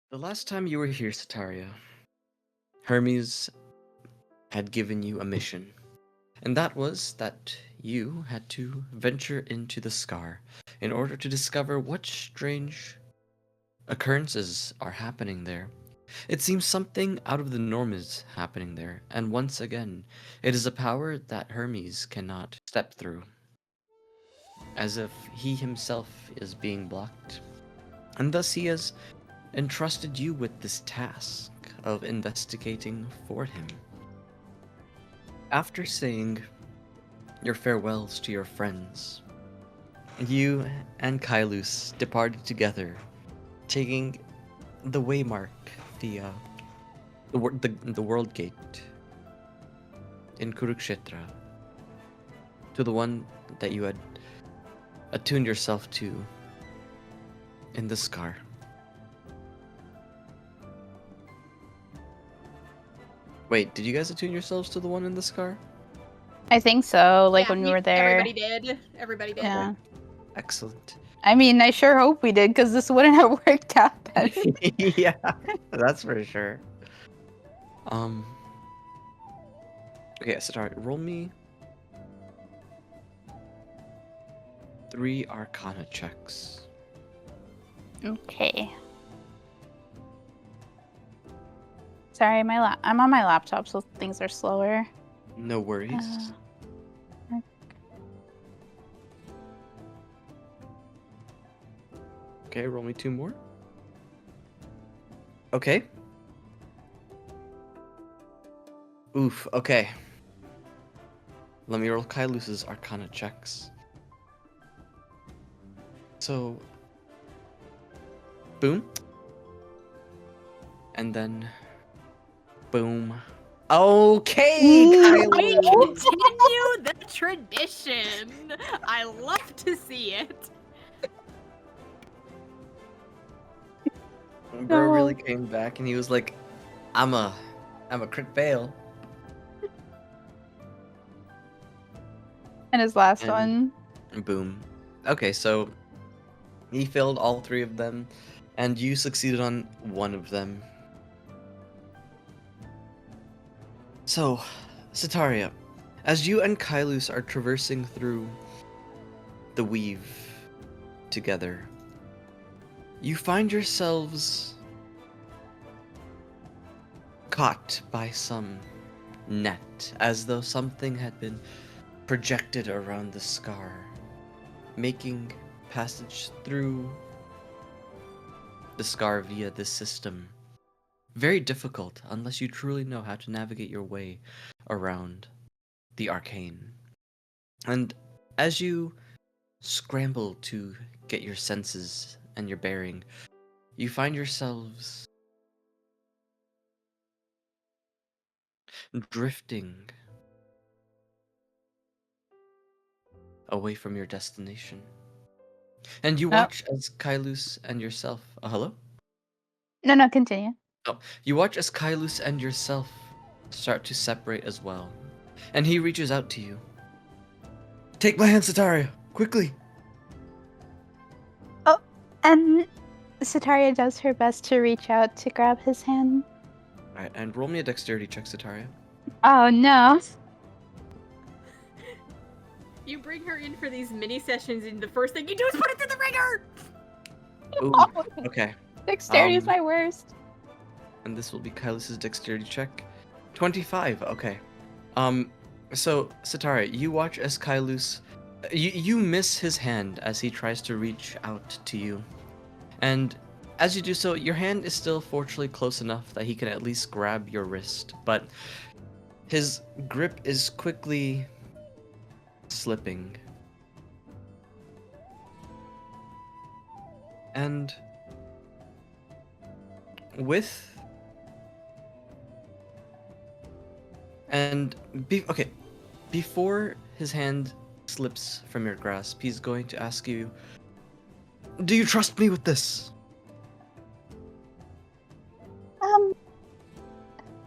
The last time you were here, Sataria, Hermes had given you a mission, and that was that you had to venture into the Scar in order to discover what strange occurrences are happening there. It seems something out of the norm is happening there, and once again, it is a power that Hermes cannot step through, as if he himself is being blocked. And thus he has entrusted you with this task of investigating for him. After saying your farewells to your friends, you and Kailus departed together, taking the waymark, the world gate in Kurukshetra, to the one that you had attuned yourself to in the Scar. Wait, did you guys attune yourselves to the one in the Scar? I think so, like Yeah, when we were there. Everybody did. Everybody did. Yeah. Excellent. I mean, I sure hope we did, because this wouldn't have worked out better. Yeah, that's for sure. Okay, Satari, roll me 3 Arcana checks. Okay. Sorry, I'm on my laptop, so things are slower. No worries. Okay, roll me 2 more. Okay. Oof, okay. Let me roll Kailus's Arcana checks. So, boom. And then, boom. Okay, We Kailus! continue the tradition. I love to see it. Bro really came back and he was like, I'm a crit fail. And his last And- one. Boom. Okay, so he failed all 3 of them, and you succeeded on 1 of them. So, Sataria, as you and Kailus are traversing through the weave together, you find yourselves caught by some net, as though something had been projected around the Scar, making passage through the Scar via this system very difficult unless you truly know how to navigate your way around the arcane. And as you scramble to get your senses and your bearing, you find yourselves drifting away from your destination. And you watch as Kailus and yourself. Hello? No, continue. Oh, you watch as Kailus and yourself start to separate as well. And he reaches out to you. Take my hand, Sataria! Quickly! Oh, and Sataria does her best to reach out to grab his hand. Alright, and roll me a dexterity check, Sataria. Oh, no. You bring her in for these mini sessions, and the first thing you do is put it through the ringer. Ooh, okay. Dexterity is my worst. And this will be Kailus's dexterity check. 25, okay. So, Sataria, you watch as Kailus... You miss his hand as he tries to reach out to you. And as you do so, your hand is still fortunately close enough that he can at least grab your wrist. But his grip is quickly slipping. And with... Okay, before his hand slips from your grasp, he's going to ask you, do you trust me with this? I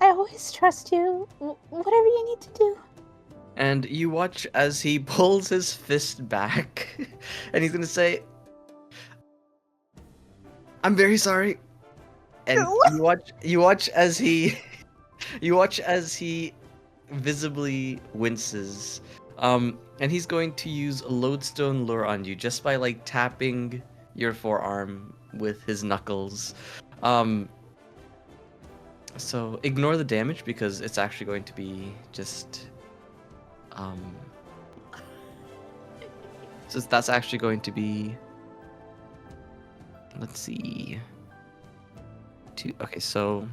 always trust you. Whatever you need to do. And you watch as he pulls his fist back, and he's gonna say, I'm very sorry, and you watch as he you watch as he visibly winces. And he's going to use lodestone lure on you just by like tapping your forearm with his knuckles. Um, so ignore the damage because it's actually going to be just um so that's actually going to be, let's see, two. Okay, so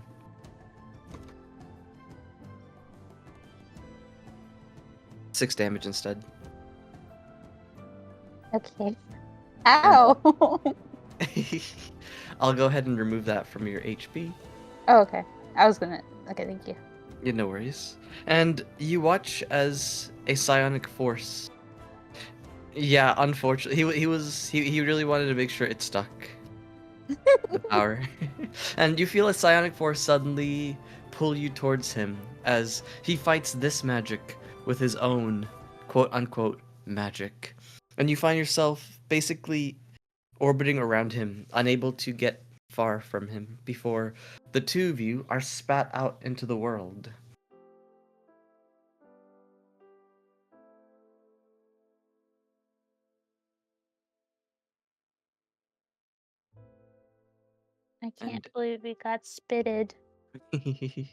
6 damage instead. Okay. Ow! I'll go ahead and remove that from your HP. Oh, okay. I was gonna. Okay, thank you. Yeah, no worries. And you watch as a psionic force. Yeah, unfortunately, he really wanted to make sure it stuck the power, and you feel a psionic force suddenly pull you towards him as he fights this magic with his own quote unquote magic, and you find yourself basically orbiting around him, unable to get far from him before the two of you are spat out into the world. I can't And believe we got spitted. I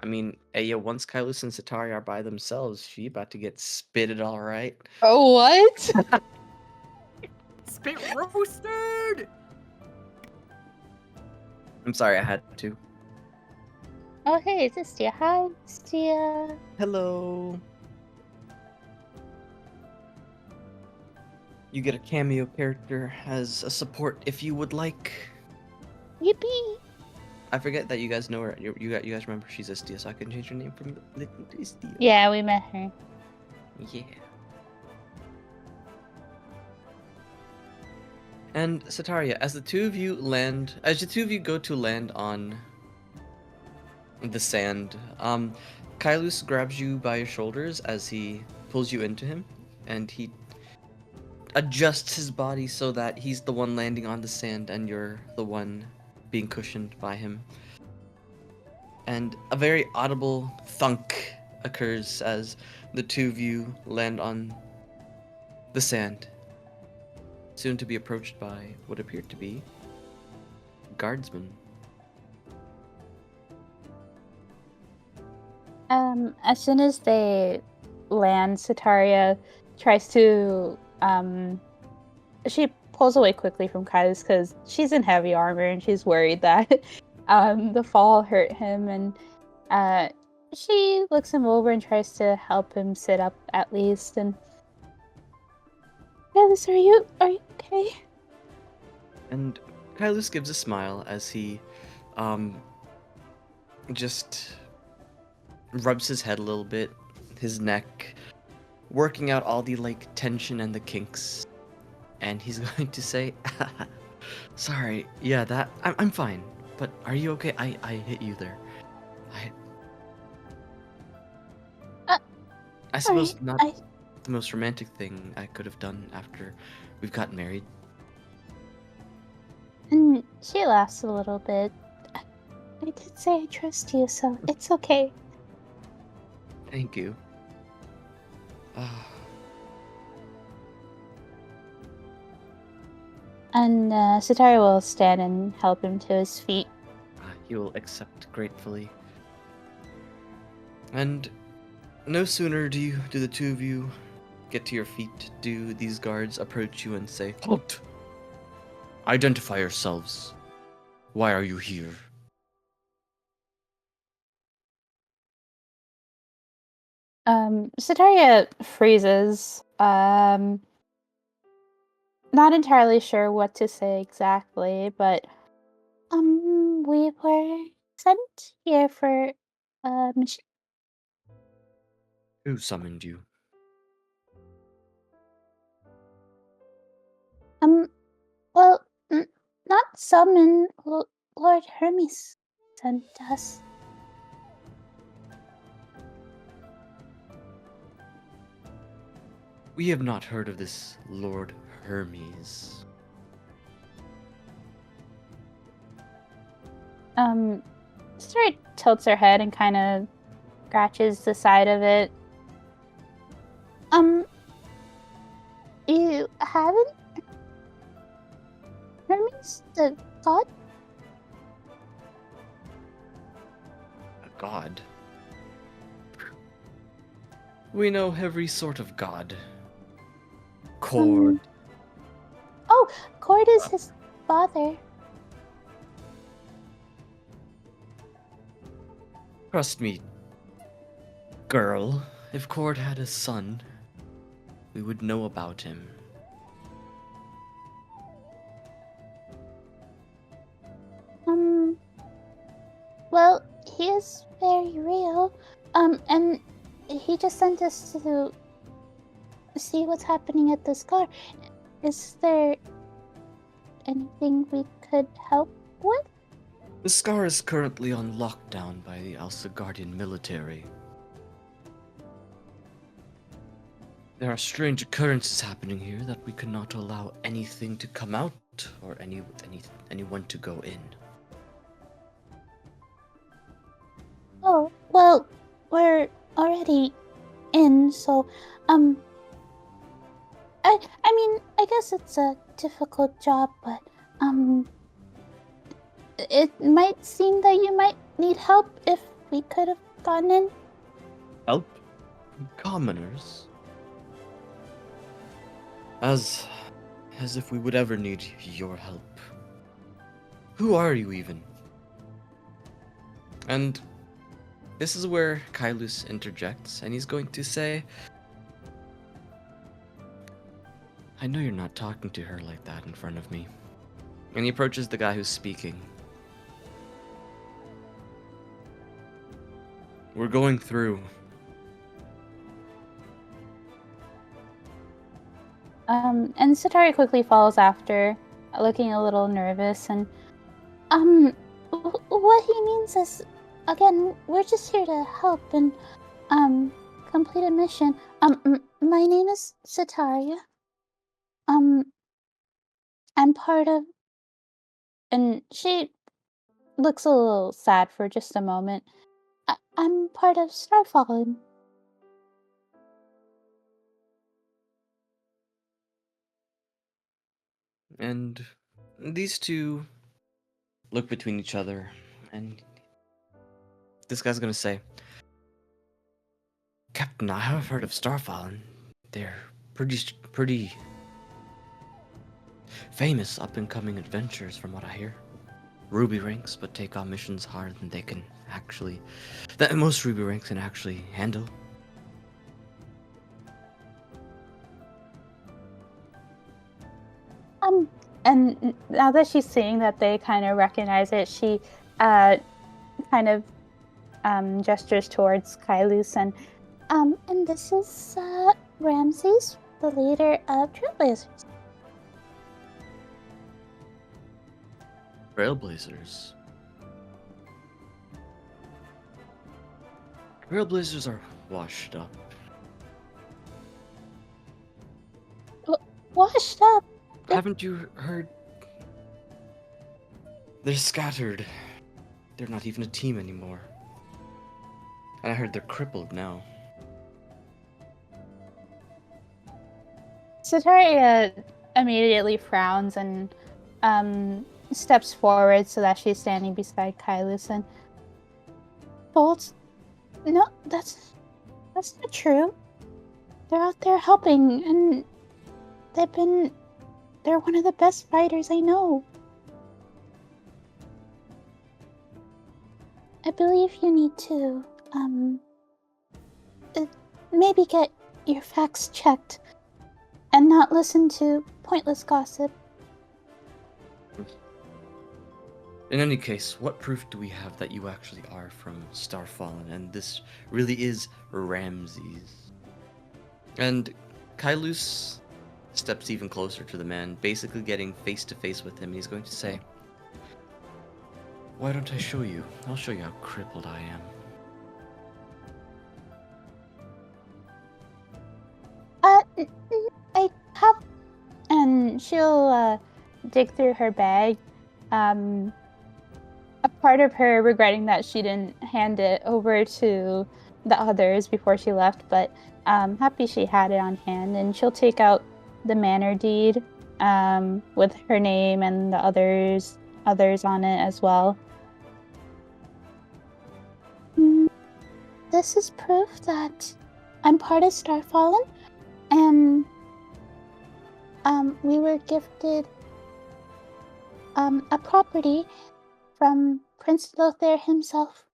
mean, hey, yo, once Kailus and Satari are by themselves, she about to get spitted all right. Oh, what? Spit roasted! I'm sorry, I had to. Oh, hey, is this Stia? Hi, Stia. Hello. You get a cameo character as a support if you would like. Yippee! I forget that you guys know her. You guys remember she's a Stia, so I can change her name from Little to Stia. Yeah, we met her. Yeah. And Sataria, as the two of you go to land on the sand, Kailus grabs you by your shoulders as he pulls you into him, and he adjusts his body so that he's the one landing on the sand and you're the one being cushioned by him. And a very audible thunk occurs as the two of you land on the sand, soon to be approached by what appeared to be guardsmen. As soon as they land, Sataria tries to, she pulls away quickly from Kaius because she's in heavy armor and she's worried that, the fall hurt him, and, she looks him over and tries to help him sit up at least, and... Kaius, are you okay? And Kailus gives a smile as he just rubs his head a little bit, his neck, working out all the like tension and the kinks. And he's going to say, sorry, yeah, that I'm fine. But are you okay? I hit you there. I suppose Alright, not the most romantic thing I could have done after we've gotten married. And she laughs a little bit. I did say I trust you, so it's okay. Thank you. And Sitari will stand and help him to his feet. He will accept gratefully. And no sooner do the two of you get to your feet, do these guards approach you and say, "Halt! Identify yourselves. Why are you here?" Sitaria freezes. Not entirely sure what to say exactly, but we were sent here for a mission. Who summoned you? Well, not summon. Lord Hermes sent us. We have not heard of this Lord Hermes. Start tilts her head and kind of scratches the side of it. You haven't? Hermes the god? A god. We know every sort of god. Cord. Oh, Cord is his father. Trust me, girl. If Cord had a son, we would know about him. Well, he is very real. And he just sent us to see what's happening at the scar. Is there anything we could help with? The scar is currently on lockdown by the Alsagardian military. There are strange occurrences happening here that we cannot allow anything to come out or anyone to go in. Oh, well, we're already in, so, I mean, I guess it's a difficult job, but, it might seem that you might need help if we could have gone in. Help? Commoners? As if we would ever need your help. Who are you even? And this is where Kailus interjects, and he's going to say, I know you're not talking to her like that in front of me. And he approaches the guy who's speaking. We're going through. And Satari quickly follows after, looking a little nervous, and, what he means is, again, we're just here to help and, complete a mission. My name is Sataria. I'm part of, and she looks a little sad for just a moment. I'm part of Starfallen. And these two look between each other, and this guy's gonna say, Captain, I have heard of Starfallen. They're pretty famous up-and-coming adventurers from what I hear. Ruby ranks, but take on missions harder than they can actually... that most Ruby ranks can actually handle. And now that she's seeing that they kind of recognize it, she kind of gestures towards Kailus and this is Ramses, the leader of Trailblazers. Trailblazers. Trailblazers are washed up. Washed up? Haven't you heard? They're scattered. They're not even a team anymore. And I heard they're crippled now. Sataria immediately frowns and steps forward so that she's standing beside Kailus and Bolts. No, that's not true. They're out there helping, and they're one of the best fighters I know. I believe you need to, maybe get your facts checked and not listen to pointless gossip. In any case, what proof do we have that you actually are from Starfallen and this really is Ramses? And Kailus steps even closer to the man, basically getting face to face with him. He's going to say, why don't I show you? I'll show you how crippled I am. I have, and she'll dig through her bag, part of her regretting that she didn't hand it over to the others before she left, but happy she had it on hand, and she'll take out the manor deed with her name and the others on it as well. This is proof that I'm part of Starfallen, and we were gifted a property from Prince Lothair himself.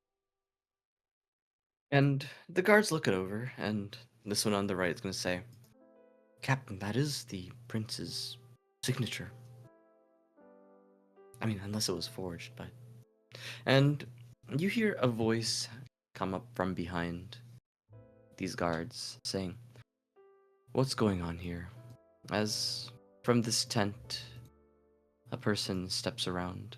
And the guards look it over, and this one on the right is going to say, Captain, that is the prince's signature. I mean, unless it was forged, but... And you hear a voice come up from behind these guards, saying, what's going on here? As from this tent, a person steps around.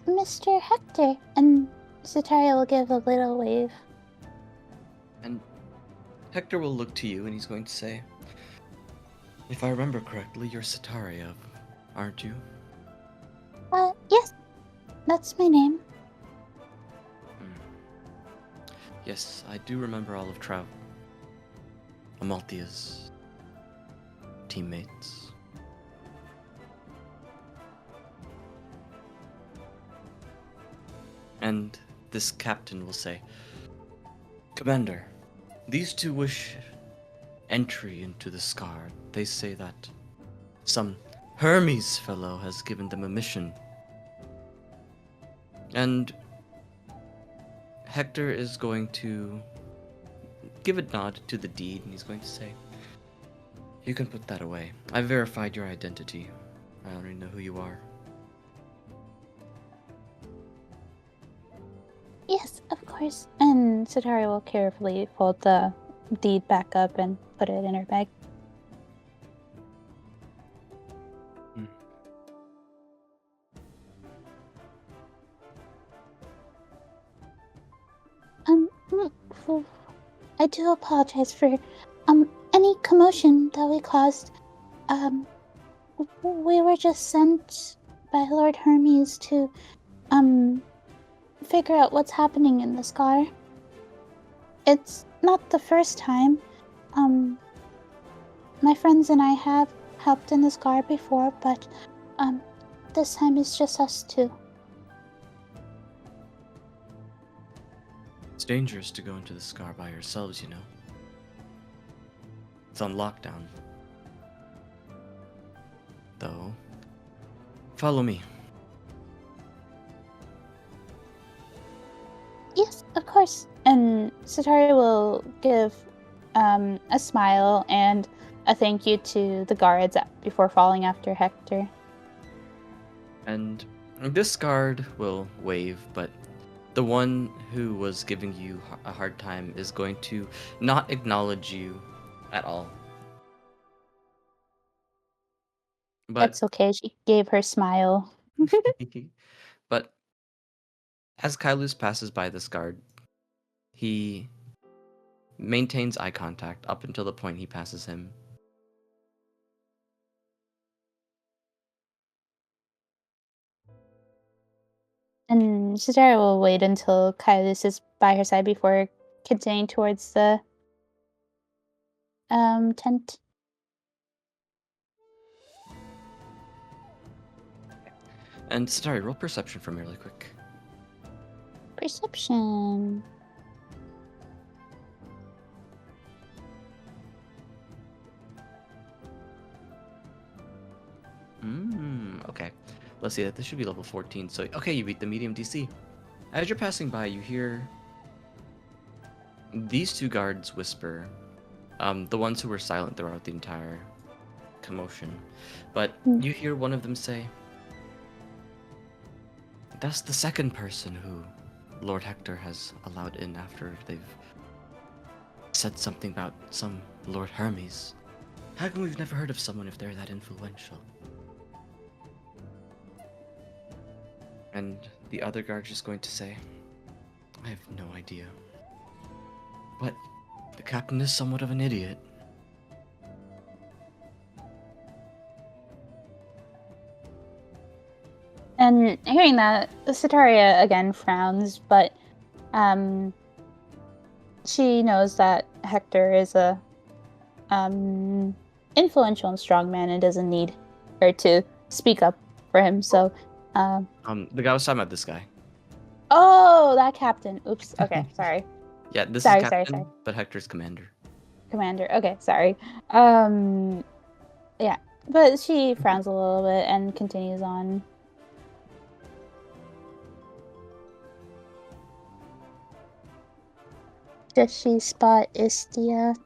Mr. Hector, and Sataria will give a little wave. And Hector will look to you and he's going to say, if I remember correctly, you're Sataria, aren't you? Yes, that's my name. Yes, I do remember all of Amalthea's teammates. And this captain will say, Commander, these two wish entry into the Scar. They say that some Hermes fellow has given them a mission. And Hector is going to give a nod to the deed, and he's going to say, you can put that away. I verified your identity. I already know who you are. Yes, of course. And Sataria will carefully fold the deed back up and put it in her bag. I do apologize for any commotion that we caused. We were just sent by Lord Hermes to figure out what's happening in the Scar. It's not the first time. My friends and I have helped in the Scar before, but this time it's just us two. It's dangerous to go into the Scar by yourselves, you know. It's on lockdown. Though, follow me. Yes, of course. And Sataria will give a smile and a thank you to the guards before falling after Hector. And this guard will wave, but the one who was giving you a hard time is going to not acknowledge you at all. But That's okay. She gave her smile. but as Kailus passes by this guard, he maintains eye contact up until the point he passes him. And Sataria will wait until Kailus is by her side before continuing towards the tent. And Satari, roll perception for me really quick. Perception. Okay. Let's see, this should be level 14. So, okay, you beat the medium DC. As you're passing by, you hear these two guards whisper, the ones who were silent throughout the entire commotion. But you hear one of them say, that's the second person who Lord Hector has allowed in after they've said something about some Lord Hermes. How come we've never heard of someone if they're that influential? And the other guard's just going to say, I have no idea. But the captain is somewhat of an idiot. And hearing that, Sataria again frowns, but she knows that Hector is a influential and strong man and doesn't need her to speak up for him. So, The guy was talking about this guy. oh, that captain. Oops. Okay, sorry. Yeah, this Sorry, is sorry, captain, sorry. but Hector's commander. Commander. Okay, sorry. Yeah, but she frowns a little bit and continues on. Does she spot Istia?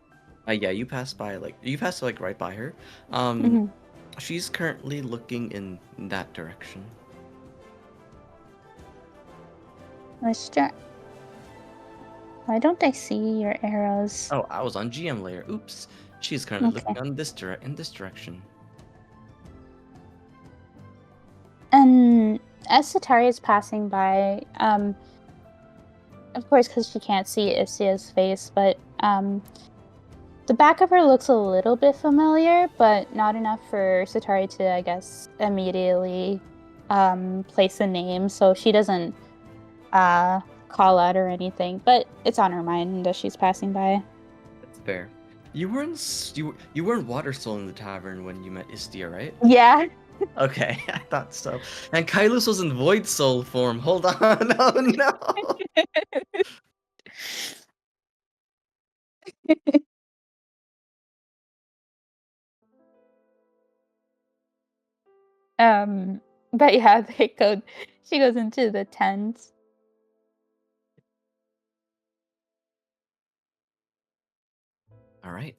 Yeah, you passed like right by her. Mhm. She's currently looking in that direction. Mr. Why don't I see your arrows? Oh, I was on GM layer. Oops. She's currently Okay. looking on in this direction. And as Satari is passing by, of course, because she can't see Istia's face, but the back of her looks a little bit familiar, but not enough for Satari to, I guess, immediately place a name. So she doesn't call out or anything, but it's on her mind as she's passing by. That's fair. You weren't water soul in the tavern when you met Istia, right? Yeah. Okay, I thought so. And Kylus was in void soul form. Hold on. Oh no. But yeah, they go. She goes into the tent. All right.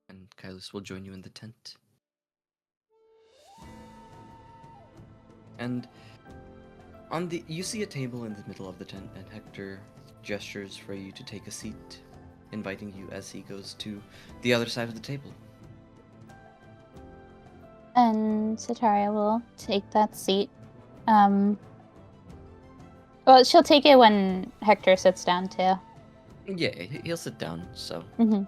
And Kylus will join you in the tent. And you see a table in the middle of the tent, and Hector gestures for you to take a seat, inviting you as he goes to the other side of the table. And Sataria will take that seat. Well, she'll take it when Hector sits down too. Yeah, he'll sit down. So, Mm-hmm.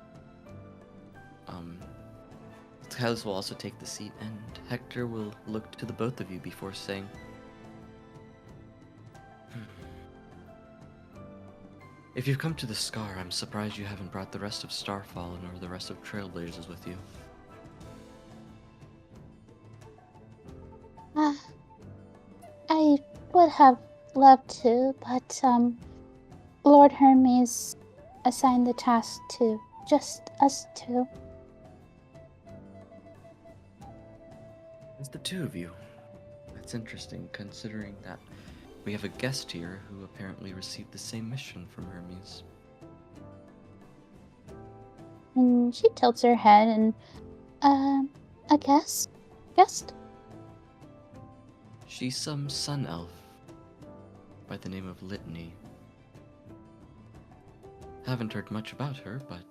Kylus will also take the seat, and Hector will look to the both of you before saying, "If you've come to the Scar, I'm surprised you haven't brought the rest of Starfall or the rest of Trailblazers with you." I would have loved to, but Lord Hermes assigned the task to just us two. It's the two of you. That's interesting, considering that we have a guest here who apparently received the same mission from Hermes. And she tilts her head and, a guest? Guest? She's some sun elf by the name of Litany. Haven't heard much about her, but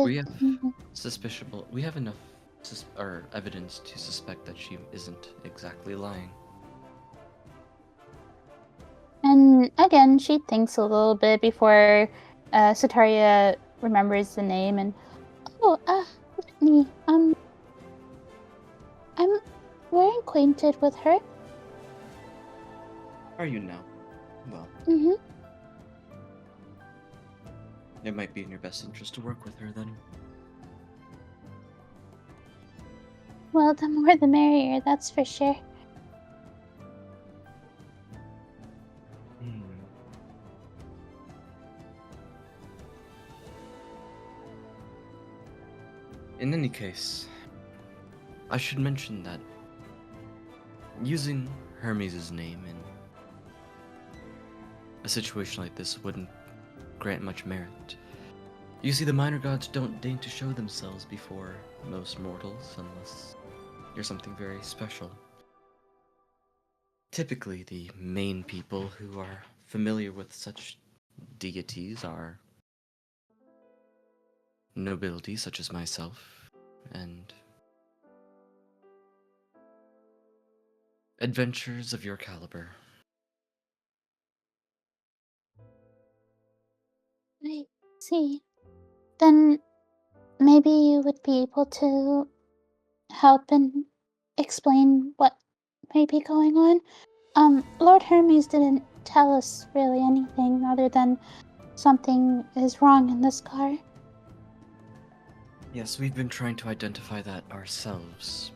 we have we have enough evidence to suspect that she isn't exactly lying. And again, she thinks a little bit before Sataria remembers the name and, Whitney, we're acquainted with her. Are you now? Well, Mm-hmm. it might be in your best interest to work with her then. Well, the more the merrier, that's for sure. In any case, I should mention that using Hermes' name in a situation like this wouldn't grant much merit. You see, the minor gods don't deign to show themselves before most mortals unless you're something very special. Typically, the main people who are familiar with such deities are nobility such as myself, and adventures of your caliber. I see. Then maybe you would be able to help and explain what may be going on. Lord Hermes didn't tell us really anything other than something is wrong in this car. Yes, we've been trying to identify that ourselves.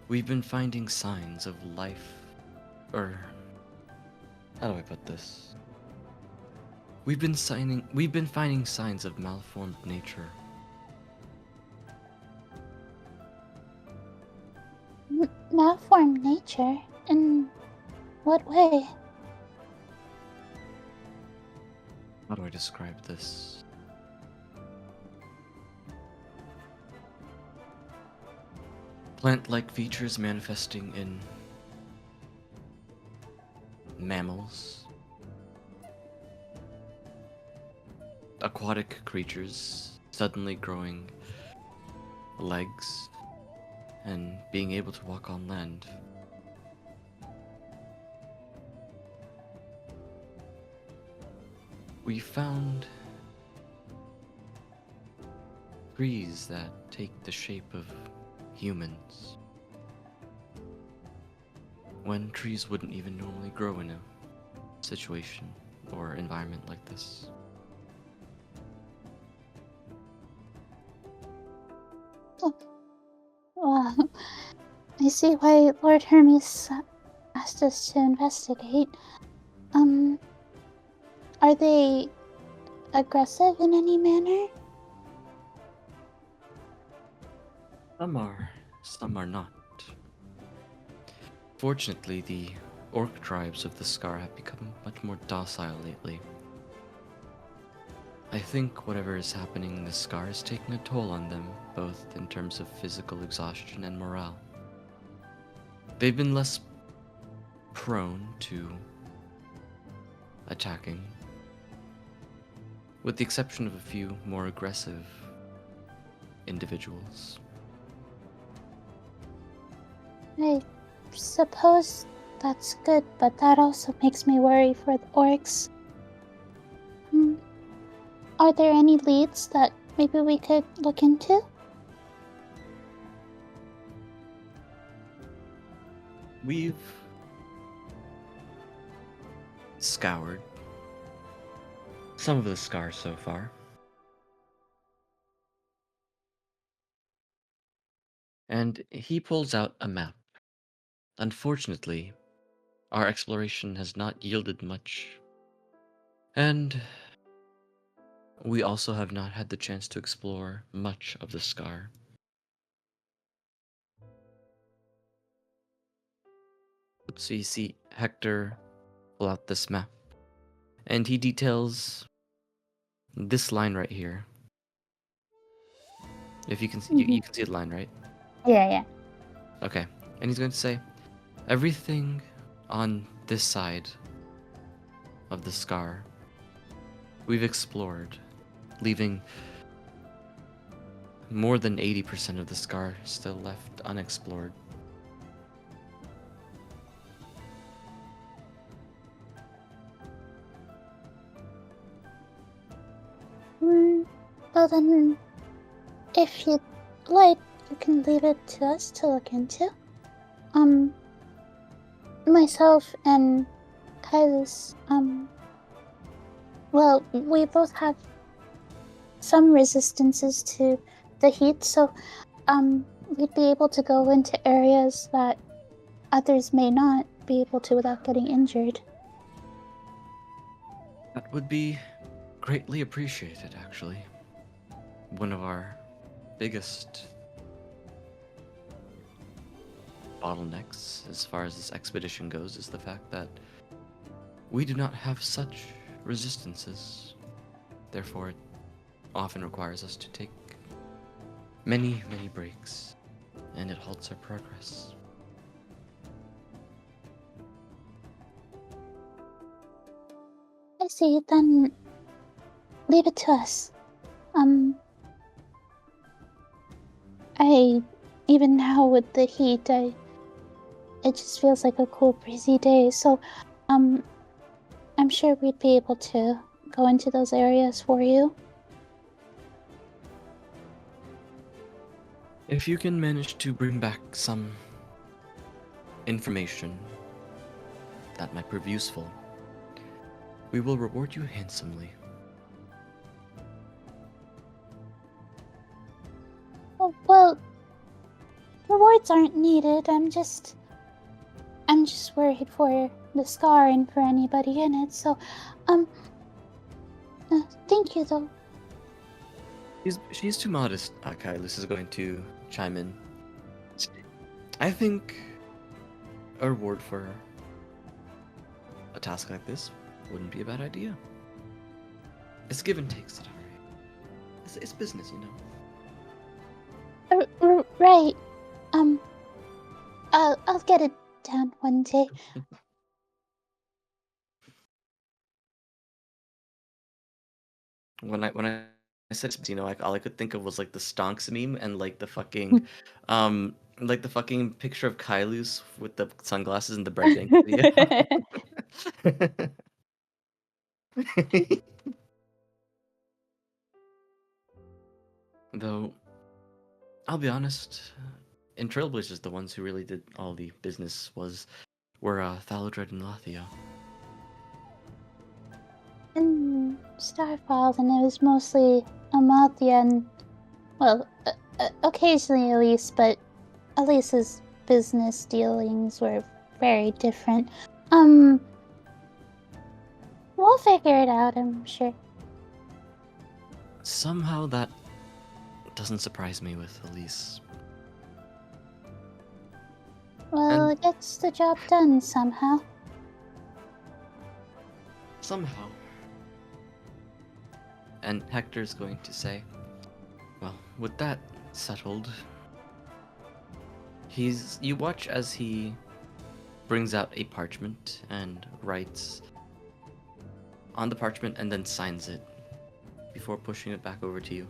We've been finding signs of life, or how do I put this? We've been finding signs of malformed nature. Malformed nature? In what way? How do I describe this? Plant-like features manifesting in mammals, aquatic creatures suddenly growing legs and being able to walk on land. We found trees that take the shape of humans, when trees wouldn't even normally grow in a situation or environment like this. Well, I see why Lord Hermes asked us to investigate. Um, are they aggressive in any manner? Some are not. Fortunately, the orc tribes of the Scar have become much more docile lately. I think whatever is happening in the Scar is taking a toll on them, both in terms of physical exhaustion and morale. They've been less prone to attacking, with the exception of a few more aggressive individuals. I suppose that's good, but that also makes me worry for the orcs. Are there any leads that maybe we could look into? We've scoured some of the Scar so far. And he pulls out a map. Unfortunately, our exploration has not yielded much. And we also have not had the chance to explore much of the Scar. So you see Hector pull out this map. And he details this line right here. If you can see, you can see the line, right? Yeah. Okay. And he's going to say, everything on this side of the Scar we've explored, leaving more than 80% of the Scar still left unexplored. Well then, if you'd like, you can leave it to us to look into. Myself and Kaius, well, we both have some resistances to the heat, so, we'd be able to go into areas that others may not be able to without getting injured. That would be greatly appreciated, actually. One of our biggest bottlenecks as far as this expedition goes is the fact that we do not have such resistances. Therefore, it often requires us to take many, many breaks, and it halts our progress. I see, then leave it to us. Even now with the heat, it just feels like a cool, breezy day. So, I'm sure we'd be able to go into those areas for you. If you can manage to bring back some information that might prove useful, we will reward you handsomely. Oh, well, rewards aren't needed. I'm just worried for the scar and for anybody in it. So, um, thank you though. She's too modest. Kylus is going to chime in. I think a reward for a task like this wouldn't be a bad idea. It's give and take, Satari. It's business, you know. Right. Um, I'll get it down one day. When I said, you know, like all I could think of was like the Stonks meme and like the fucking, like the fucking picture of Kylus with the sunglasses and the bread bank video. Though, I'll be honest, in Trailblazers, the ones who really did all the business were Thalodred and Lathia. In Starfall, and it was mostly Amalthea and, well, occasionally Elise, but Elise's business dealings were very different. We'll figure it out, I'm sure. Somehow that doesn't surprise me with Elise. Well, And- it gets the job done somehow. Somehow. And Hector's going to say, well, with that settled, you watch as he brings out a parchment and writes on the parchment and then signs it before pushing it back over to you.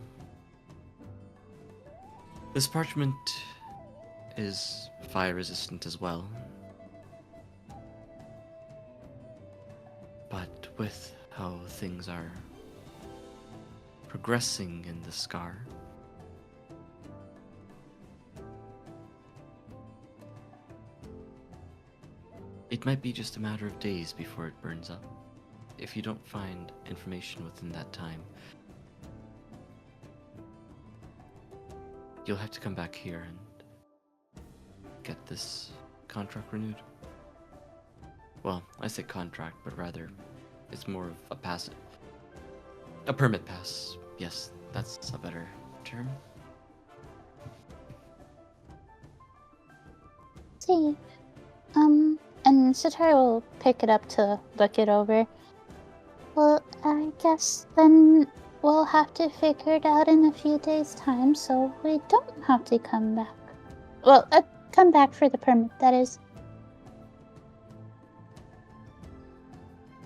This parchment is fire resistant as well. But with how things are progressing in the scar, it might be just a matter of days before it burns up. If you don't find information within that time, you'll have to come back here and get this contract renewed. Well, I say contract, but rather it's more of a permit pass. Yes, that's a better term. See, and Satara will pick it up to look it over. Well, I guess then we'll have to figure it out in a few days' time, so we don't have to come back. Well, come back for the permit, that is.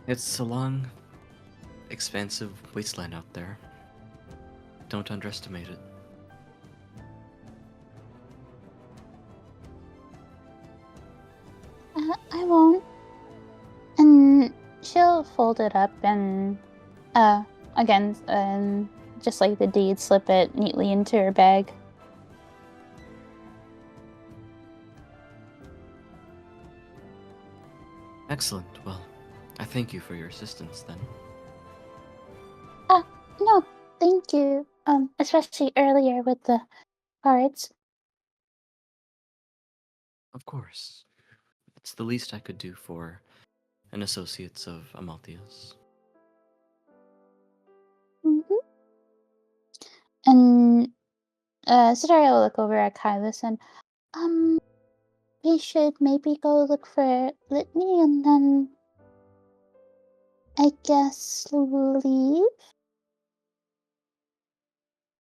It's a long, expansive wasteland out there. Don't underestimate it. I won't. And she'll fold it up and, again, just like the deed, slip it neatly into her bag. Excellent. Well, I thank you for your assistance then. No, thank you. Especially earlier with the cards. Of course. It's the least I could do for an associates of Amalthea's. Mm-hmm. And Sidaria will look over at Kylus and, we should maybe go look for Litany and then, I guess, leave?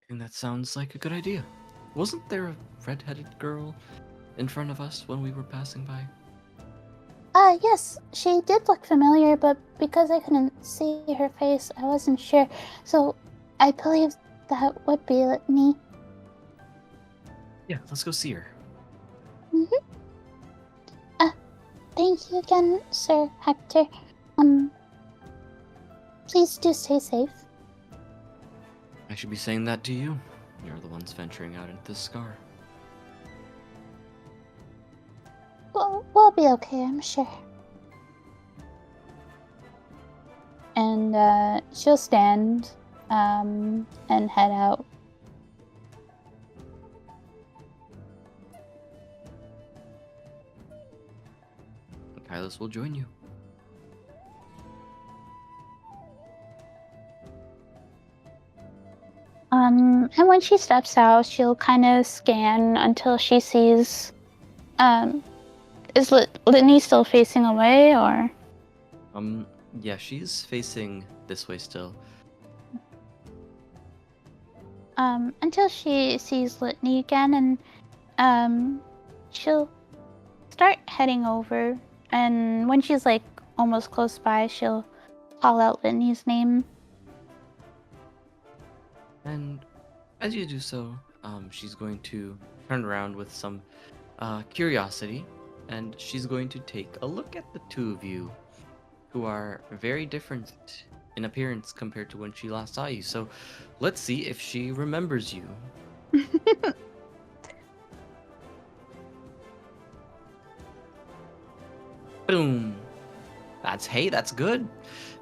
And that sounds like a good idea. Wasn't there a red-headed girl in front of us when we were passing by? Yes, she did look familiar, but because I couldn't see her face, I wasn't sure. So I believe that would be Litany. Yeah, let's go see her. Mm-hmm. Thank you again, Sir Hector. Please do stay safe. I should be saying that to you. You're the ones venturing out into the scar. We'll be okay, I'm sure. And she'll stand and head out. Kylus will join you. And when she steps out, she'll kind of scan until she sees. Is Litany still facing away, or? Yeah, she's facing this way still. Until she sees Litany again, and she'll start heading over. And when she's like almost close by, she'll call out Litany's name. And as you do so, she's going to turn around with some curiosity, and she's going to take a look at the two of you, who are very different in appearance compared to when she last saw you. So let's see if she remembers you. Boom. That's good.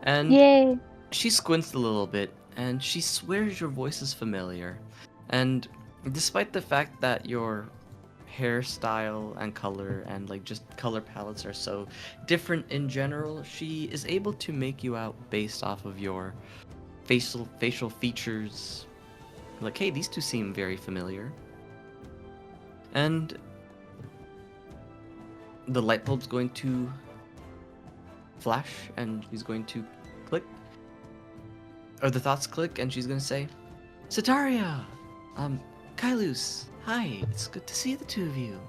And Yay! she squints a little bit, and she swears your voice is familiar. And despite the fact that your hairstyle and color and like just color palettes are so different in general, she is able to make you out based off of your facial features. Like, hey, these two seem very familiar. And the light bulb's going to flash, and she's going to click, or the thoughts click, and she's gonna say, Sataria! Kylus, hi, it's good to see the two of you.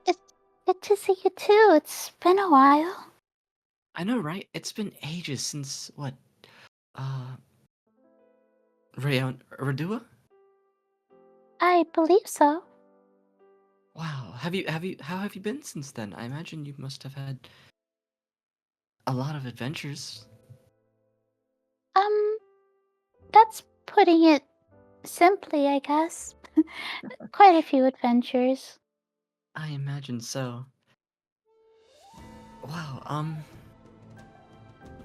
It's good to see you too. It's been a while. I know, right? It's been ages since, what, Radua? I believe so. Wow, how have you been since then? I imagine you must have had a lot of adventures. That's putting it simply, I guess. Quite a few adventures. I imagine so. Wow,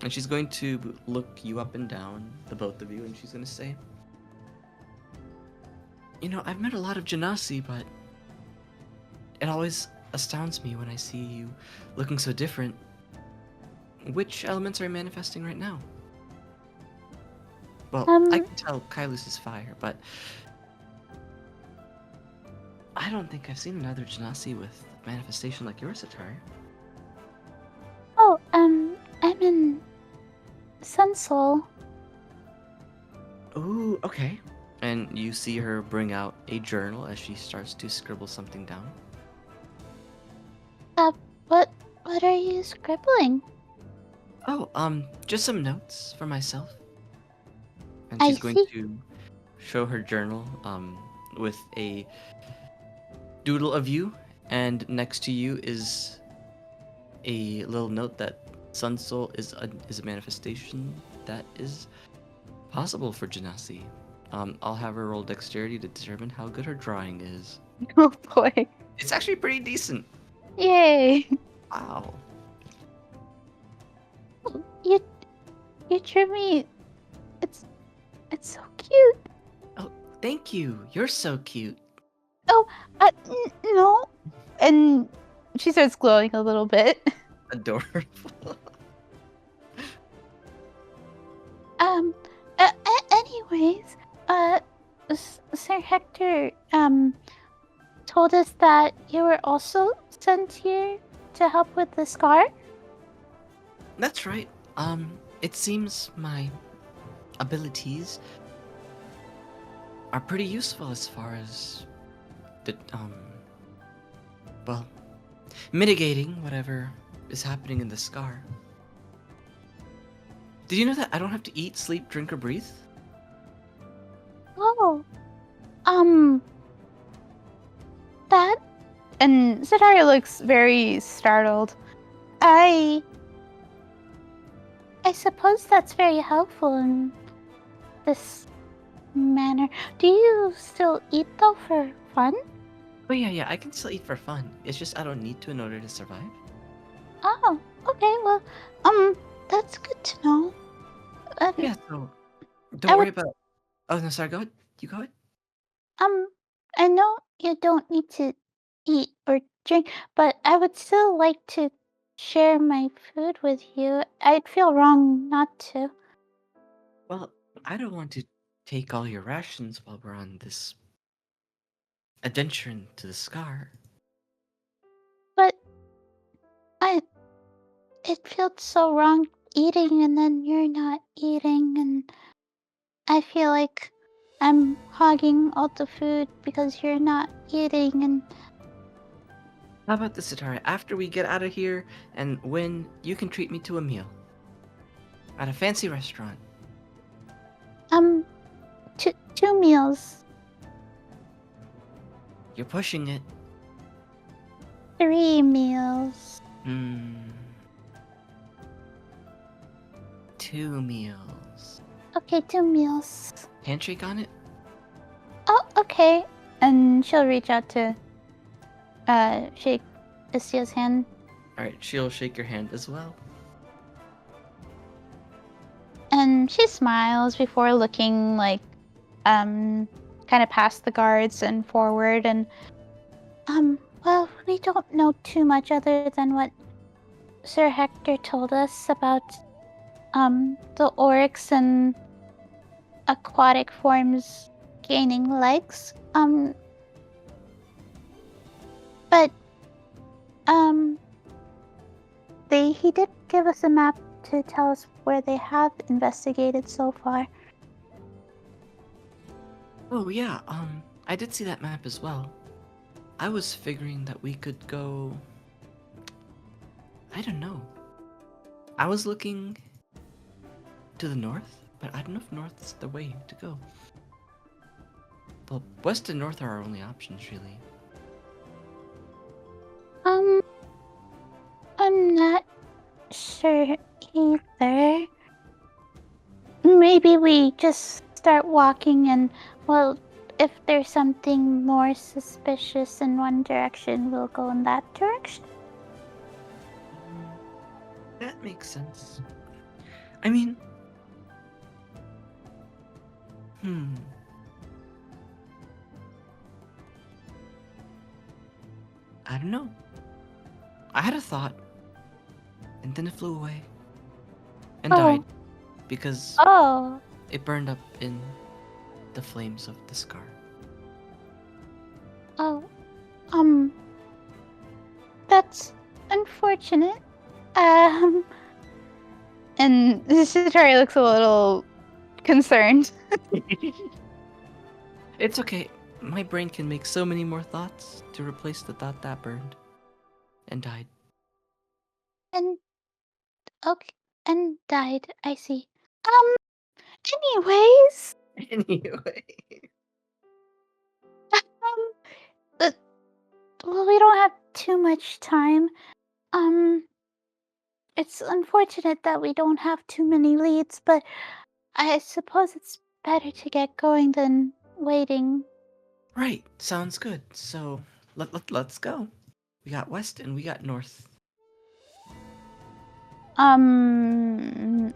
and she's going to look you up and down, the both of you, and she's gonna say, you know, I've met a lot of Genasi, but it always astounds me when I see you looking so different. Which elements are you manifesting right now? Well, I can tell Kylus is fire, but I don't think I've seen another Genasi with manifestation like yours, Atari. Oh, I'm in Sun Soul. Ooh, okay. And you see her bring out a journal as she starts to scribble something down. What are you scribbling? Oh, just some notes for myself. And I she's going see. to show her journal, with a doodle of you, and next to you is a little note that Sun Soul is a manifestation that is possible for Genasi. I'll have her roll dexterity to determine how good her drawing is. Oh boy. It's actually pretty decent. Yay. Wow. You drew me. It's so cute. Oh, thank you. You're so cute. Oh, no. And she starts glowing a little bit. Adorable. Anyways, Sir Hector, told us that you were also sent here to help with the scar? That's right. It seems my abilities are pretty useful as far as the, well, mitigating whatever is happening in the scar. Did you know that I don't have to eat, sleep, drink, or breathe? Oh, Um, that and Zetaria looks very startled. I suppose that's very helpful in this manner. Do you still eat though for fun? Oh yeah, I can still eat for fun. It's just I don't need to in order to survive. Oh, okay. Well, that's good to know. Yeah, so I don't would worry about. Oh no, sorry. Go ahead. You go ahead. Um, I know you don't need to eat or drink, but I would still like to share my food with you. I'd feel wrong not to. Well, I don't want to take all your rations while we're on this adventure into the Scar. But I it feels so wrong eating and then you're not eating, and I feel like I'm hogging all the food because you're not eating. And How about this, Atari? After we get out of here and win, you can treat me to a meal at a fancy restaurant. um two meals, You're pushing it. 3 meals. Hmm. 2 meals. Okay, 2 meals. Handshake on it? Oh, okay. And she'll reach out to shake Isia's hand. Alright, she'll shake your hand as well. And she smiles before looking like kind of past the guards and forward. And well, we don't know too much other than what Sir Hector told us about the oryx and aquatic forms gaining legs. But um he did give us a map to tell us where they have investigated so far. Oh yeah, I did see that map as well. I was figuring that we could go. I don't know. I was looking to the north, but I don't know if north's the way to go. Well, west and north are our only options, really. I'm not sure either. Maybe we just start walking and, well, if there's something more suspicious in one direction, we'll go in that direction. That makes sense. I mean, I don't know. I had a thought, and then it flew away and died because Oh. it burned up in the flames of the Scar. Oh. That's unfortunate. And Citari looks a little concerned. It's okay. My brain can make so many more thoughts to replace the thought that burned and died. And okay, and died. I see. Anyways, Anyway. uh, well, we don't have too much time. It's unfortunate that we don't have too many leads, but I suppose it's better to get going than waiting. Right, sounds good. So let's go. We got west and we got north.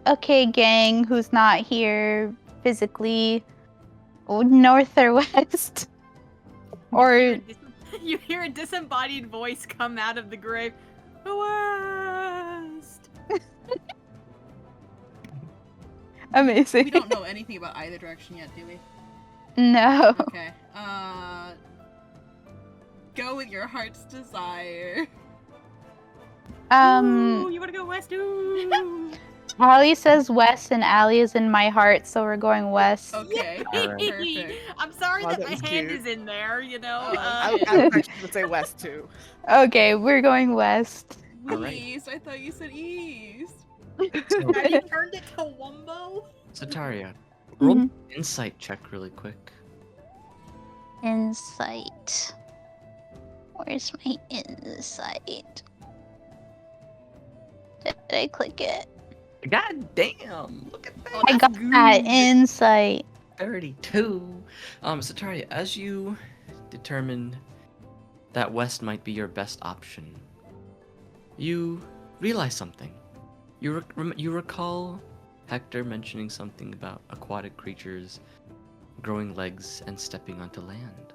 Okay, gang, who's not here physically, north or west? Or You hear a disembodied voice come out of the grave. West. amazing. We don't know anything about either direction yet, do we? No. Okay. Go with your heart's desire. Ooh, you wanna go west? Ooh. Allie says west and Allie is in my heart, so we're going west. Okay. Alright. Perfect. I'm sorry Wow, that that my was hand cute. is in there, you know. I actually would say west too. Okay, we're going west. Alright. East. I thought you said east. So, Have you turned it to Wumbo? so Taria, roll Mhm. an insight check really quick. Insight. Where's my insight? Did I click it? God damn! Look at that. Oh, I that's got that good. insight. 32. Sataria, as you determine that west might be your best option, you realize something. You recall Hector mentioning something about aquatic creatures growing legs and stepping onto land.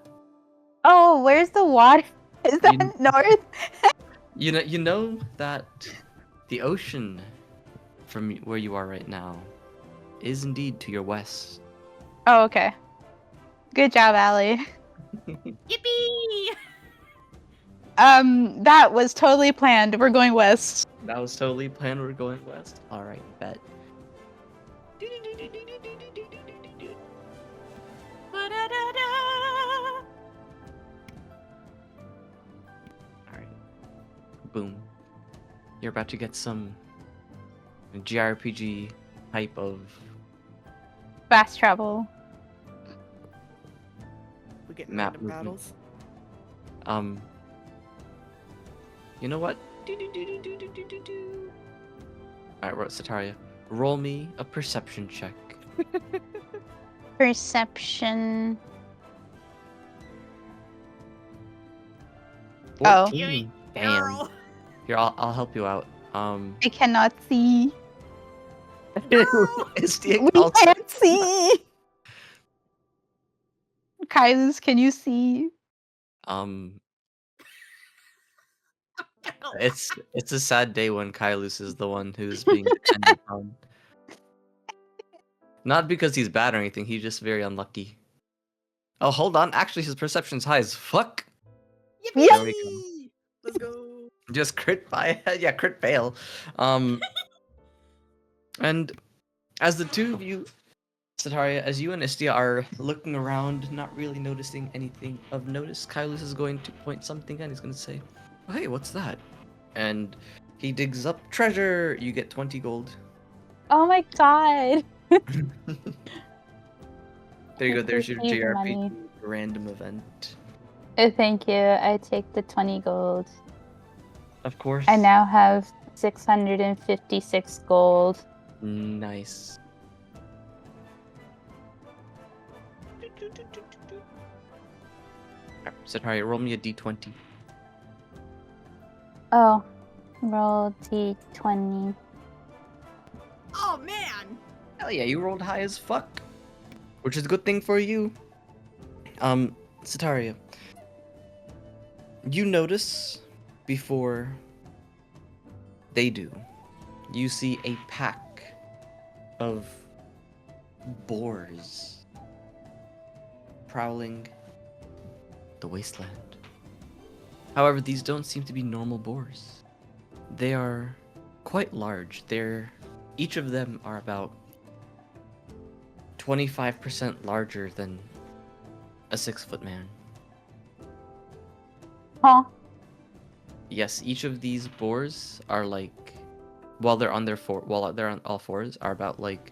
Oh, where's the water? Is that You- north? You know that the ocean from where you are right now is indeed to your west. Oh, okay. Good job, Allie. Yippee! That was totally planned. We're going west. That was totally planned. We're going west. All right, bet. Ba-da-da-da. All right. Boom. You're about to get some JRPG type of Fast travel. We get Map random movement. battles. You know what? All right, Sataria, roll me a perception check. Perception. 14. Damn. Girl. Here, I'll help you out. I cannot see. It's the We occult. can't see. Kylus, can you see? It's a sad day when Kylus is the one who's being depended on. Not because he's bad or anything, he's just very unlucky. Oh, hold on. Actually, his perception's high as fuck. Yippee! There we go. Let's go. Just crit yeah, crit fail. And as the two of you, Sataria, as you and Istia are looking around, not really noticing anything of notice, Kylus is going to point something and he's going to say, oh, hey, what's that? And he digs up treasure. You get 20 gold. Oh my god. There you go. There's your Receive JRPG money. random event. Thank you. I take the 20 gold. Of course. I now have 656 gold. Nice. Alright, Sataria, roll me a d20. Oh, roll d20. Oh man! Hell yeah, you rolled high as fuck. Which is a good thing for you. Sataria. You notice before they do, you see a pack of boars prowling the wasteland. However, these don't seem to be normal boars. They are quite large. Each of them are about 25% larger than a 6-foot man. Huh? Yes, each of these boars are like, while they're on all fours, are about like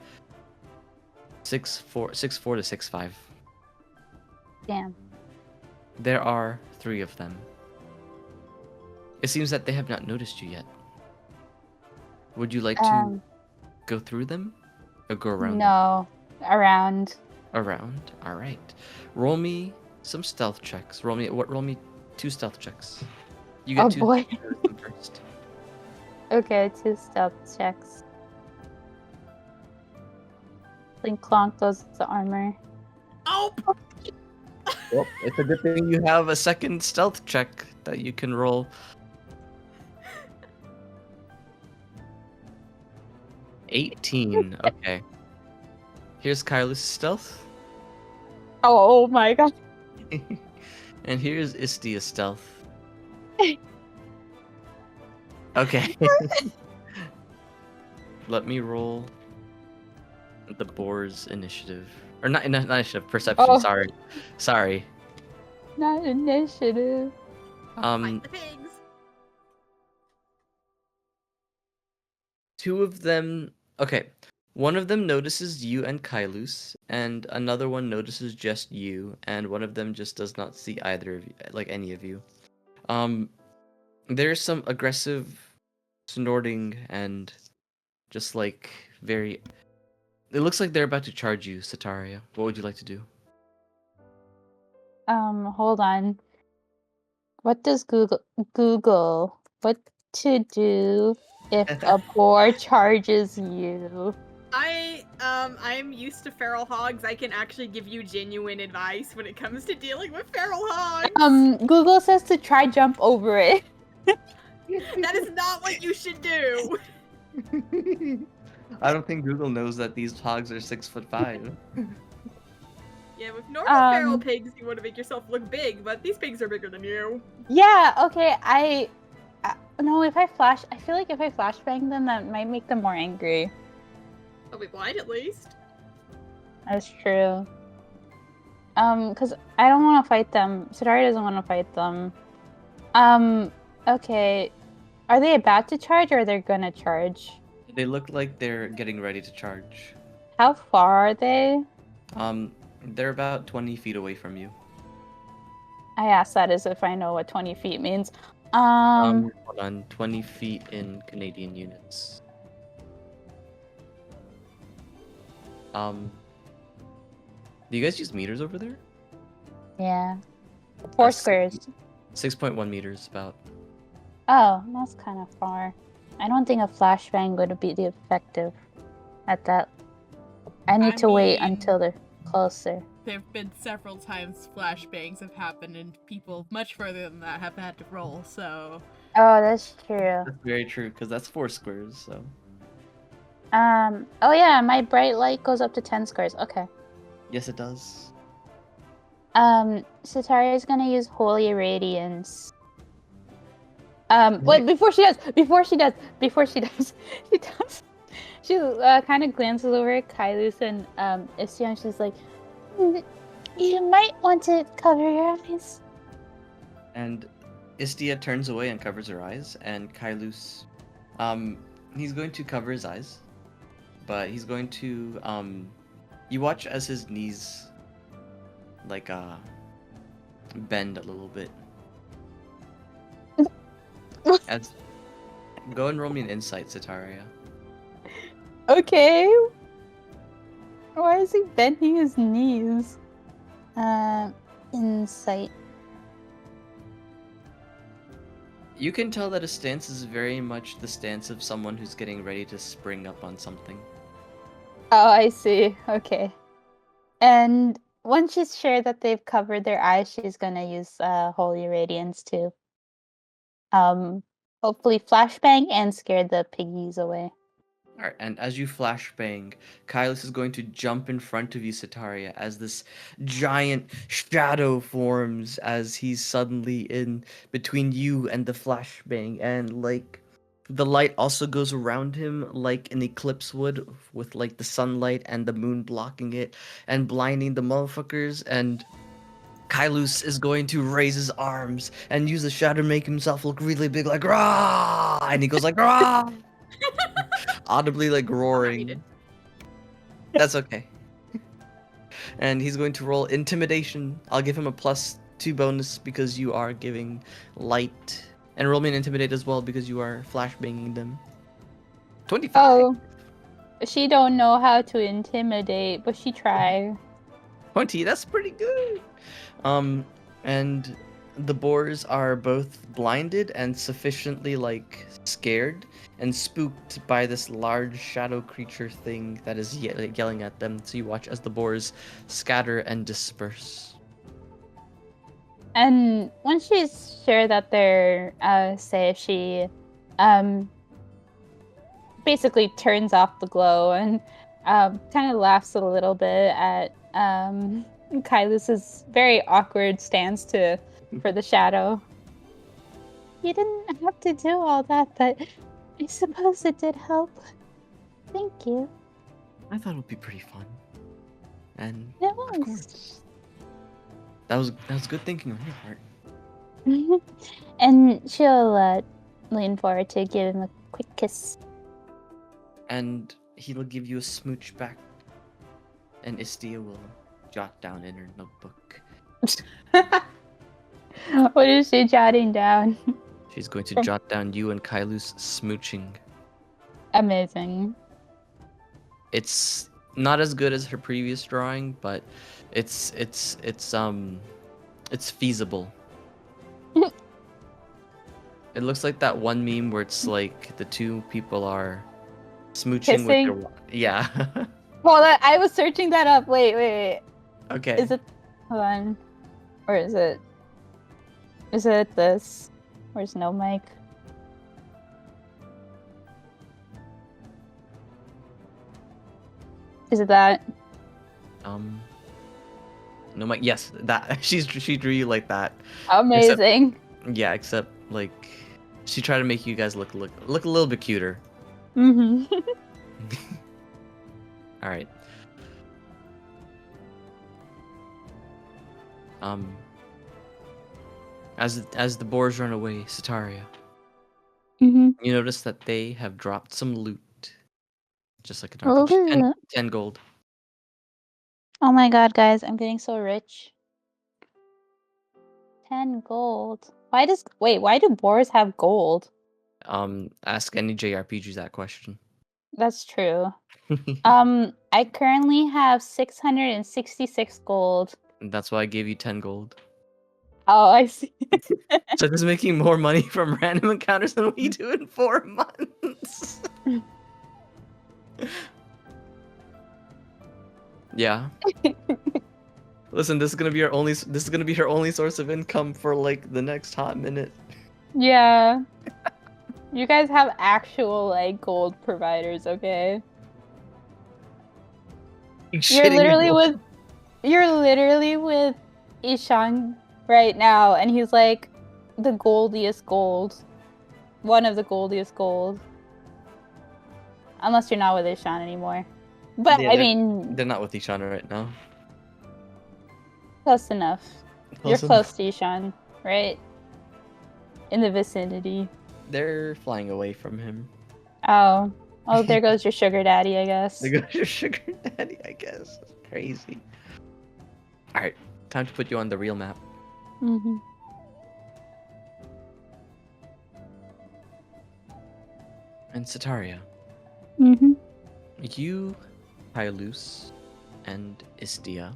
6'4" to 6'5". Damn. There are 3 of them. It seems that they have not noticed you yet. Would you like to go through them? Or go around them? No. Around. Around? Alright. Roll me some stealth checks. Roll me 2 stealth checks. You get Oh 2 boy. first. Okay, 2 stealth checks. Then clonk goes to armor. Oh! Well, it's a good thing you have a second stealth check that you can roll. 18. Okay. Here's Kylus' stealth. Oh my god. And here's Istia's stealth. Okay. Let me roll the boar's initiative. Or not initiative, perception, Oh. Sorry. Not initiative. Fight the pigs! 2 of them. Okay. One of them notices you and Kailus, and another one notices just you, and one of them just does not see either of you, like any of you. Um, there's some aggressive snorting and just like very. It looks like they're about to charge you, Sataria. What would you like to do? Hold on. What does Google what to do if a boar charges you? I'm used to feral hogs. I can actually give you genuine advice when it comes to dealing with feral hogs. Google says to try jump over it. That is not what you should do. I don't think Google knows that these hogs are 6'5". Yeah, with normal feral pigs, you want to make yourself look big, but these pigs are bigger than you. Yeah, okay, no, if I feel like if I flashbang them, that might make them more angry. They'll be blind at least. That's true. Because I don't want to fight them. Sudari doesn't want to fight them. Okay. Are they about to charge or they're gonna charge? They look like they're getting ready to charge. How far are they? They're about 20 feet away from you. I asked that as if I know what 20 feet means. Hold on, 20 feet in Canadian units. Do you guys use meters over there? Yeah. 4 That's squares. 6.1 meters, about. Oh, that's kind of far. I don't think a flashbang would be effective at that. I need to wait mean, until they're closer. There have been several times flashbangs have happened and people much further than that have had to roll, so... Oh, that's true. That's very true, because that's 4 squares, so. Oh yeah, my bright light goes up to 10 squares. Okay. Yes, it does. Sataria is gonna use Holy Radiance. Wait, before she does, she kind of glances over at Kailus and Istia, and she's like, you might want to cover your eyes. And Istia turns away and covers her eyes, and Kailus, he's going to cover his eyes, but he's going to, you watch as his knees, like, bend a little bit. Go and roll me an insight, Sataria. Okay. Why is he bending his knees? Insight. You can tell that his stance is very much the stance of someone who's getting ready to spring up on something. Oh, I see. Okay. And once she's sure that they've covered their eyes, she's gonna use Holy Radiance to hopefully flashbang and scare the piggies away. Alright, and as you flashbang, Kylus is going to jump in front of you, Sataria, as this giant shadow forms as he's suddenly in between you and the flashbang, and like the light also goes around him like an eclipse would, with like the sunlight and the moon blocking it and blinding the motherfuckers, and Kylus is going to raise his arms and use the shadow to make himself look really big, like rah, and he goes like rah, audibly like roaring. That's okay. And he's going to roll intimidation. I'll give him a +2 bonus because you are giving light, and roll me an intimidate as well because you are flashbanging them. 25. Oh, she don't know how to intimidate, but she tried. 20. That's pretty good. And the boars are both blinded and sufficiently like scared and spooked by this large shadow creature thing that is yelling at them. So you watch as the boars scatter and disperse. And once she's sure that they're safe, she basically turns off the glow and kind of laughs a little bit at Kylus's very awkward stance for the shadow. You didn't have to do all that, but I suppose it did help. Thank you. I thought it would be pretty fun. And It of was. course, that was good thinking on your part. And she'll lean forward to give him a quick kiss. And he'll give you a smooch back, and Istia will jot down in her notebook. What is she jotting down? She's going to From- jot down you and Kailu's smooching. Amazing. It's not as good as her previous drawing, but it's feasible. It looks like that one meme where it's like the two people are smooching with Kissing? their yeah. Hold on, I was searching that up. Wait. Okay. Is it? Hold on. Or is it? Is it this? Where's no mic? Is it that? No, my yes, that she drew you like that. Amazing. Yeah, except like she tried to make you guys look a little bit cuter. Mm-hmm. All right. As the boars run away, Sataria, Mm-hmm. you notice that they have dropped some loot, just like an Look RPG. at that. 10 gold. Oh my god, guys, I'm getting so rich. 10 gold. Why do boars have gold? Ask any JRPG that question. That's true. I currently have 666 gold. That's why I gave you 10 gold. Oh, I see. So this is making more money from random encounters than we do in 4 months. Yeah. Listen, this is gonna be her only source of income for like the next hot minute. Yeah. You guys have actual like gold providers, okay? You're literally with Ishan right now, and he's like the goldiest gold. One of the goldiest gold. Unless you're not with Ishan anymore. But Yeah, I mean, they're not with each other right now. close enough. You're Close enough. close to Ishan, right? In the vicinity. They're flying away from him. Oh, there goes your sugar daddy, I guess. There goes your sugar daddy, I guess. That's crazy. Alright, time to put you on the real map. Mm-hmm. And Sataria, Mm-hmm. you, Hyalus, and Istia,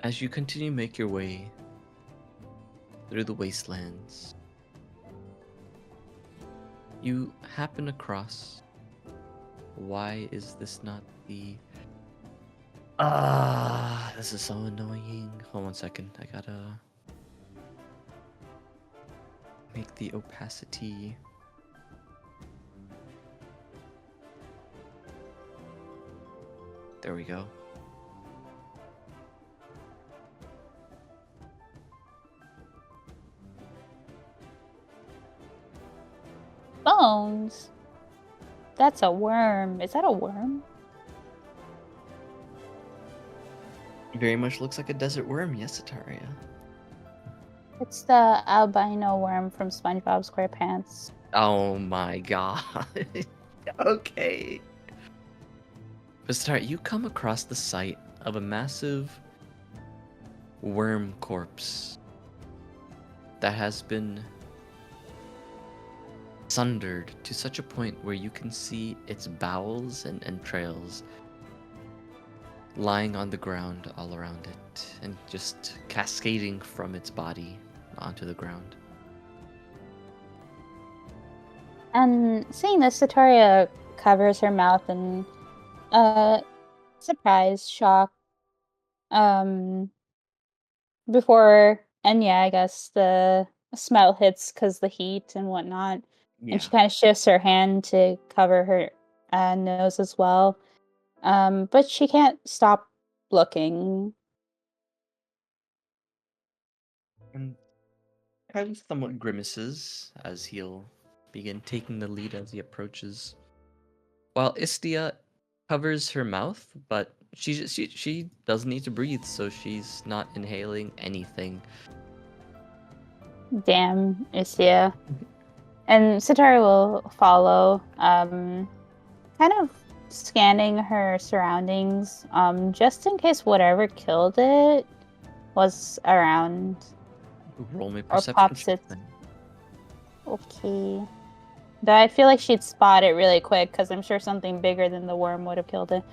as you continue to make your way through the wastelands, you happen across. Why is this not the... this is so annoying. Hold on 1 second. I gotta make the opacity. There we go. Bones. That's a worm. Is that a worm? Very much looks like a desert worm, yes, Ataria. It's the albino worm from SpongeBob SquarePants. Oh my god. Okay. But Sataria, you come across the site of a massive worm corpse that has been sundered to such a point where you can see its bowels and entrails lying on the ground all around it and just cascading from its body onto the ground. And seeing this, Sataria covers her mouth in surprise, shock. Before, and yeah, I guess the smell hits because the heat and whatnot. Yeah. And she kind of shifts her hand to cover her nose as well. But she can't stop looking. And Kylie somewhat grimaces as he'll begin taking the lead as he approaches. While Istia covers her mouth, but she doesn't need to breathe, so she's not inhaling anything. Damn, Isia. And Sitaria will follow. kind of scanning her surroundings, just in case whatever killed it was around Roll me or perception pops check it. then. Okay. Though I feel like she'd spot it really quick because I'm sure something bigger than the worm would have killed it.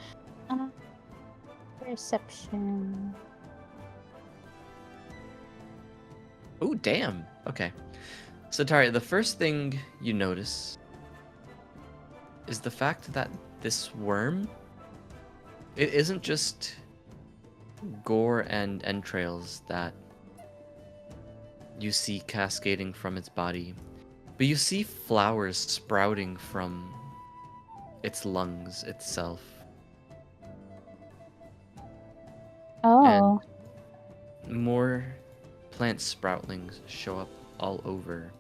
Perception. Oh, damn. Okay. So, Taria, the first thing you notice is the fact that this worm, it isn't just gore and entrails that you see cascading from its body, but you see flowers sprouting from its lungs itself. Oh. And more plant sproutlings show up all over.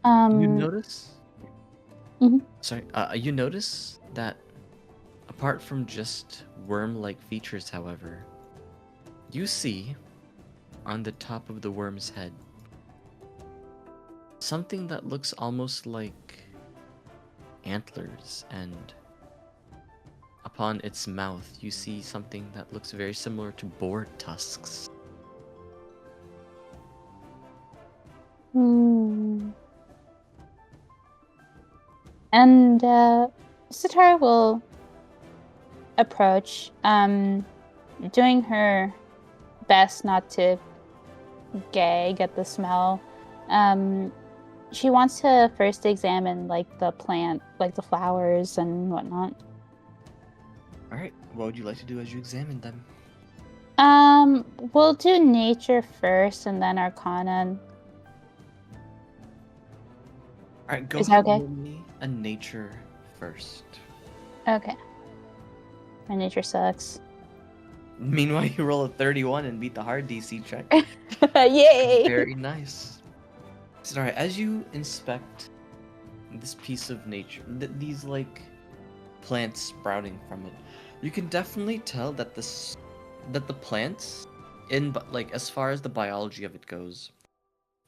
You notice? Mhm. Sorry. You notice that apart from just worm-like features, however, you see on the top of the worm's head something that looks almost like antlers, and upon its mouth you see something that looks very similar to boar tusks. And Satara will approach, doing her best not to gag at the smell. She wants to first examine like the plant, like the flowers and whatnot. Alright, what would you like to do as you examine them? We'll do nature first and then arcana. Alright, go Is ahead that and okay? roll me a nature first. Okay. My nature sucks. Meanwhile, you roll a 31 and beat the hard DC check. Yay! Very nice. So, alright, as you inspect this piece of nature, these like plants sprouting from it, you can definitely tell that that the plants, like as far as the biology of it goes,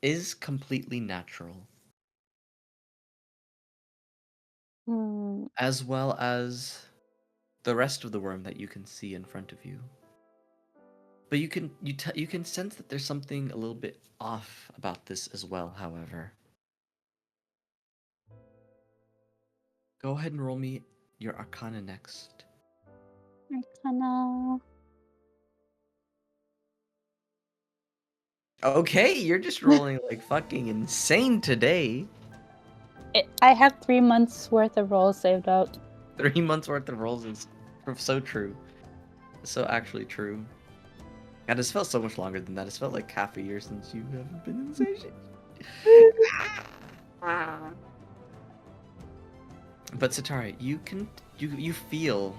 is completely natural, as well as the rest of the worm that you can see in front of you. But you can sense that there's something a little bit off about this as well, however. Go ahead and roll me your arcana next. Arcana. Okay, you're just rolling like fucking insane today. I have 3 months worth of rolls saved up. 3 months worth of rolls is so true. So actually true. God, it's felt so much longer than that. It's felt like half a year since you haven't been in the session. But Satari, you feel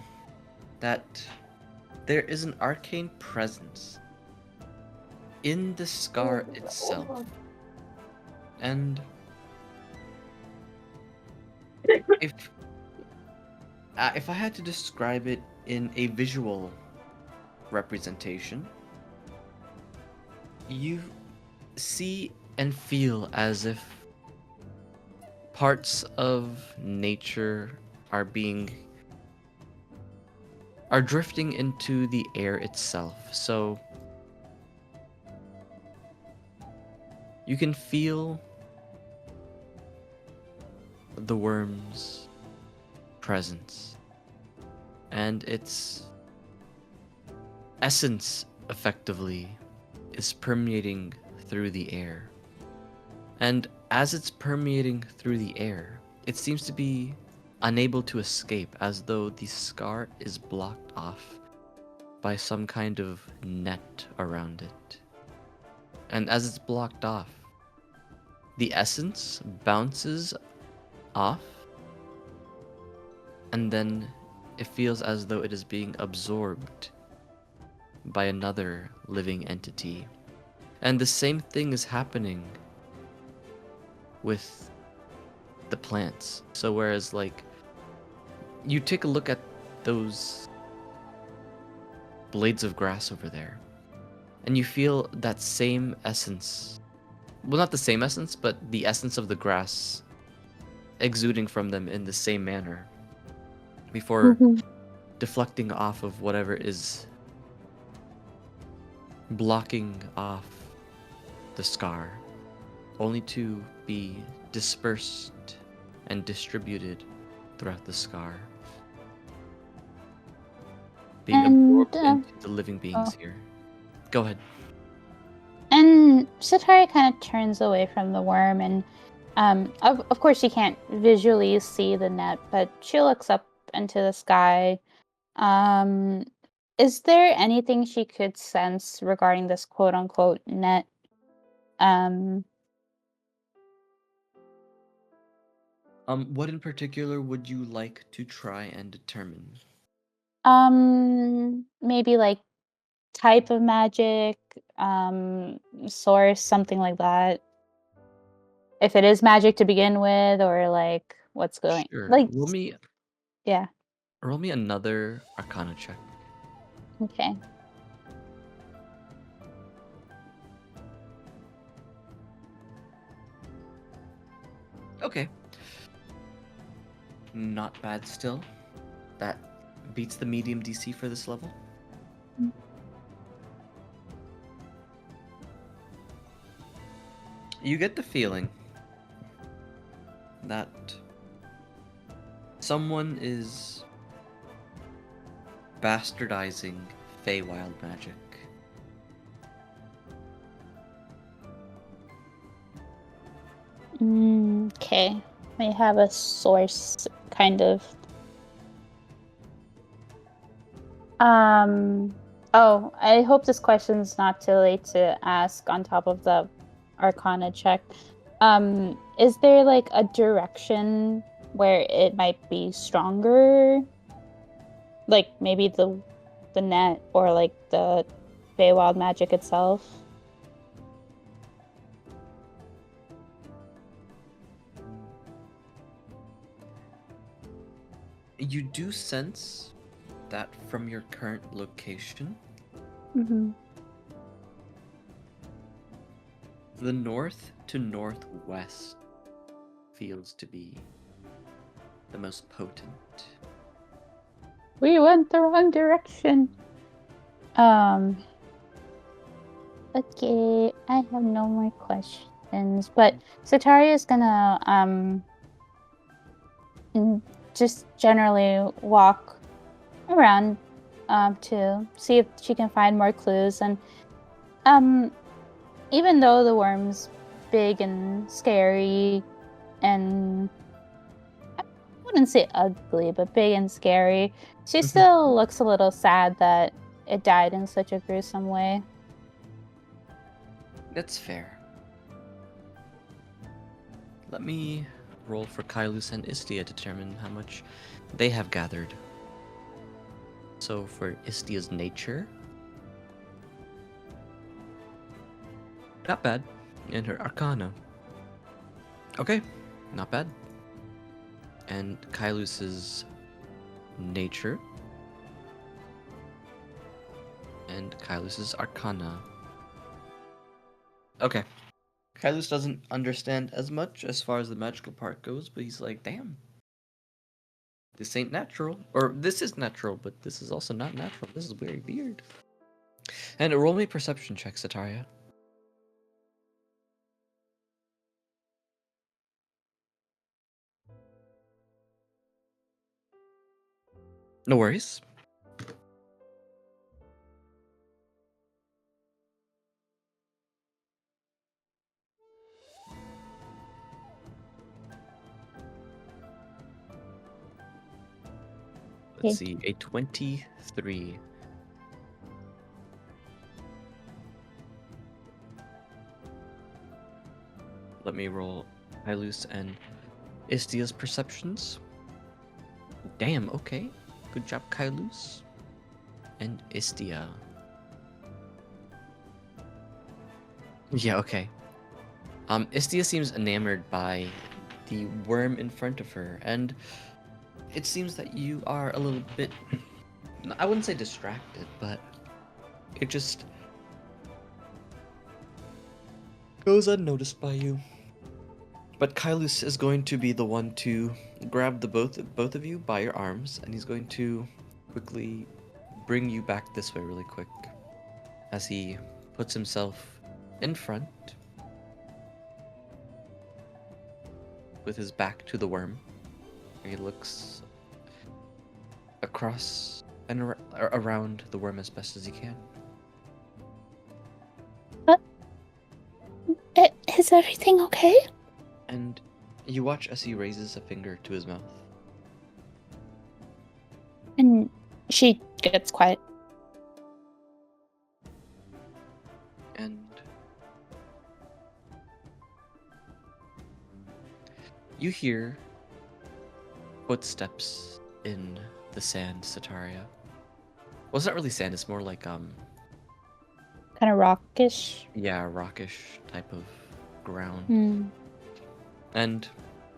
that there is an arcane presence in the scar itself. And if I had to describe it in a visual representation, you see and feel as if parts of nature are drifting into the air itself. So you can feel the worm's presence and its essence effectively is permeating through the air. And as it's permeating through the air, it seems to be unable to escape, as though the scar is blocked off by some kind of net around it. And as it's blocked off, the essence bounces off, and then it feels as though it is being absorbed by another living entity. And the same thing is happening with the plants. So whereas like you take a look at those blades of grass over there, and you feel that same essence, well, not the same essence, but the essence of the grass exuding from them in the same manner before deflecting off of whatever is blocking off the scar, only to be dispersed and distributed throughout the scar, being And absorbed into the living beings here. Go ahead. and Satari kind of turns away from the worm, and of course she can't visually see the net, but she looks up into the sky. Is there anything she could sense regarding this quote unquote net? Um, What in particular would you like to try and determine? maybe like type of magic, source, something like that. If it is magic to begin with, or like what's going Sure. like, yeah, Roll me another Arcana check. okay. Okay. Not bad still. That beats the medium DC for this level. Mm. You get the feeling that someone is bastardizing Feywild magic. Okay. May have a source, kind of. Oh, I hope this question's not too late to ask on top of the Arcana check. Is there like a direction where it might be stronger? Like maybe the net, or like the Feywild magic itself? You do sense that from your current location, Mm-hmm. the north to northwest feels to be the most potent. We went the wrong direction. Okay, I have no more questions, but Satari is gonna just generally walk around to see if she can find more clues. And even though the worm's big and scary, and I wouldn't say ugly, but big and scary, she still looks a little sad that it died in such a gruesome way. That's fair. Let me roll for Kailus and Istia to determine how much they have gathered. So for Istia's nature, not bad. And her Arcana, okay, not bad. And Kailus's nature and Kailus's Arcana. Okay. Kailus doesn't understand as much as far as the magical part goes, but he's like, damn. This ain't natural. Or this is natural, but this is also not natural. This is very weird. And roll me perception check, Sataria. No worries. Let's see, a 23. Let me roll Kailus and Istia's perceptions. Damn, okay. Good job, Kailus. And Istia. Yeah, okay. Istia seems enamored by the worm in front of her, and it seems that you are a little bit, I wouldn't say distracted, but it just goes unnoticed by you. But Kylus is going to be the one to grab the both of you by your arms, and he's going to quickly bring you back this way really quick as he puts himself in front with his back to the worm. He looks across and around the worm as best as he can. Is everything okay? And you watch as he raises a finger to his mouth. And she gets quiet. And you hear footsteps in the sand, Sataria. Well, it's not really sand, it's more like Kind of rockish. yeah, rockish type of ground. Hmm. And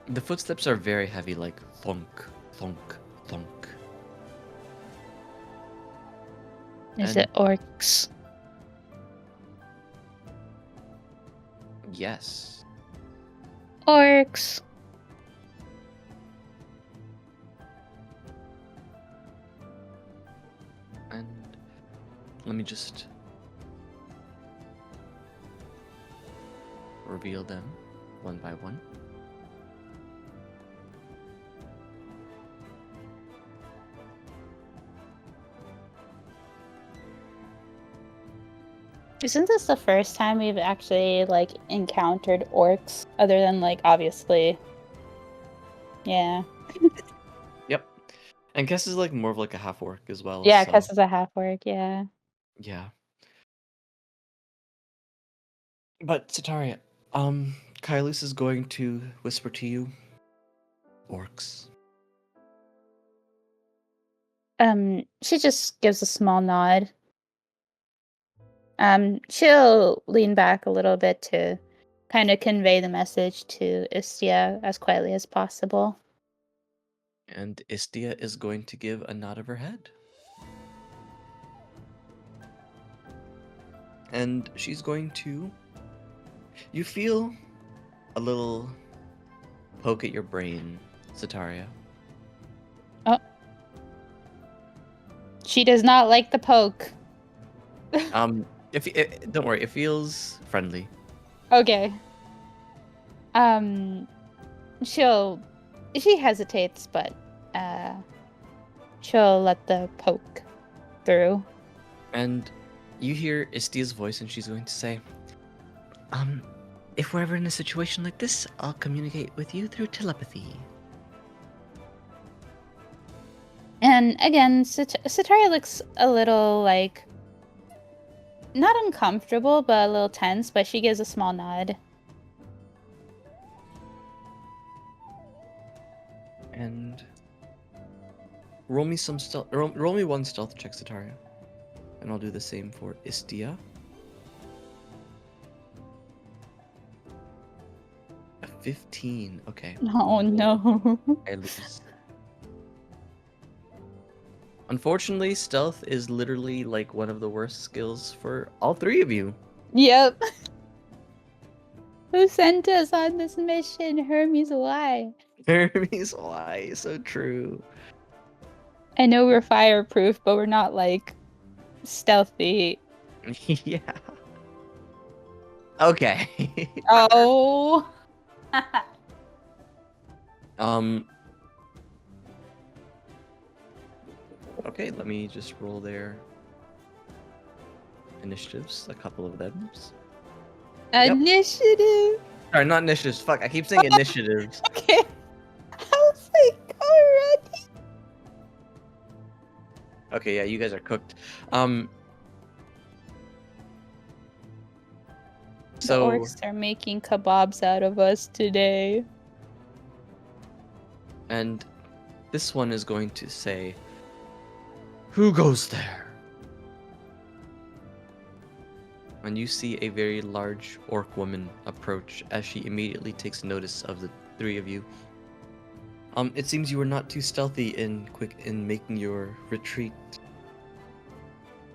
the footsteps are very heavy, like thunk, thunk, thunk. Is And- it orcs? Yes. Orcs. And let me just reveal them one by one. Isn't this the first time we've actually like encountered orcs, other than like obviously? Yeah. Yep. And Kess is like more of like a half orc as well. Yeah, so, Kess is a half orc. Yeah. yeah. But Sataria, Kylus is going to whisper to you, orcs. She just gives a small nod. She'll lean back a little bit to kind of convey the message to Istia as quietly as possible. And Istia is going to give a nod of her head. And she's going to. You feel a little poke at your brain, Sataria. She does not like the poke. Don't worry, it feels friendly. Okay. She hesitates, but she'll let the poke through. And you hear Istia's voice, and she's going to say, if we're ever in a situation like this, I'll communicate with you through telepathy. And again, Sataria looks a little like not uncomfortable, but a little tense, but she gives a small nod. And roll me some stealth. Roll me one stealth check, Sataria, and I'll do the same for Istia. A 15. Okay. Oh no. I lose. Unfortunately, stealth is literally like one of the worst skills for all three of you. Yep. Who sent us on this mission? Hermes, why? Hermes, why? So true. I know we're fireproof, but we're not like stealthy. Yeah. Okay. Oh. Okay, let me just roll their initiatives, a couple of them. Yep. Initiative. Sorry, not initiatives. Fuck, I keep saying initiatives. Okay. I was like, already. Okay, yeah, you guys are cooked. The So orcs are making kebabs out of us today. and this one is going to say, "Who goes there?" And you see a very large orc woman approach as she immediately takes notice of the three of you. It seems you were not too stealthy in making your retreat.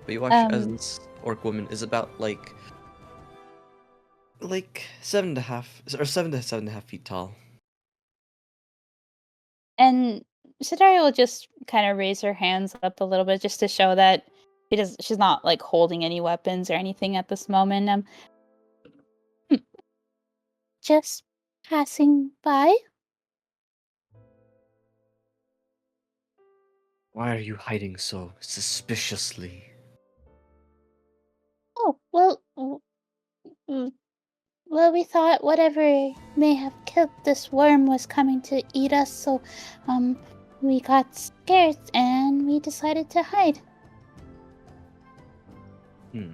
But you watch as this orc woman is about like like 7.5 or 7 to 7.5 feet tall. And Sitaria will just kind of raise her hands up a little bit just to show that she's not like holding any weapons or anything at this moment. Hmm, just passing by. Why are you hiding so suspiciously? Oh, mm, well, we thought whatever may have killed this worm was coming to eat us, so um we got scared and we decided to hide. Hmm.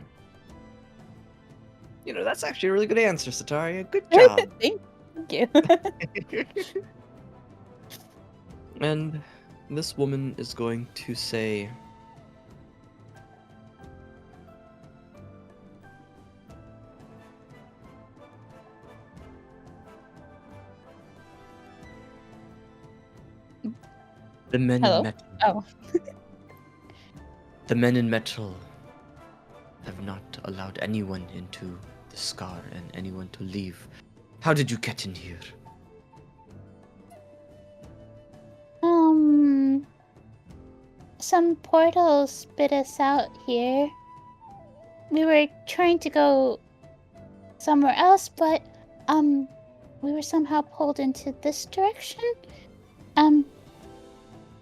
That's actually a really good answer, Sataria. Good job. Thank you. And this woman is going to say, the men in Hello? metal. Oh. The men in metal have not allowed anyone into the scar and anyone to leave. How did you get in here? Some portals spit us out here. We were trying to go somewhere else, but we were somehow pulled into this direction. Um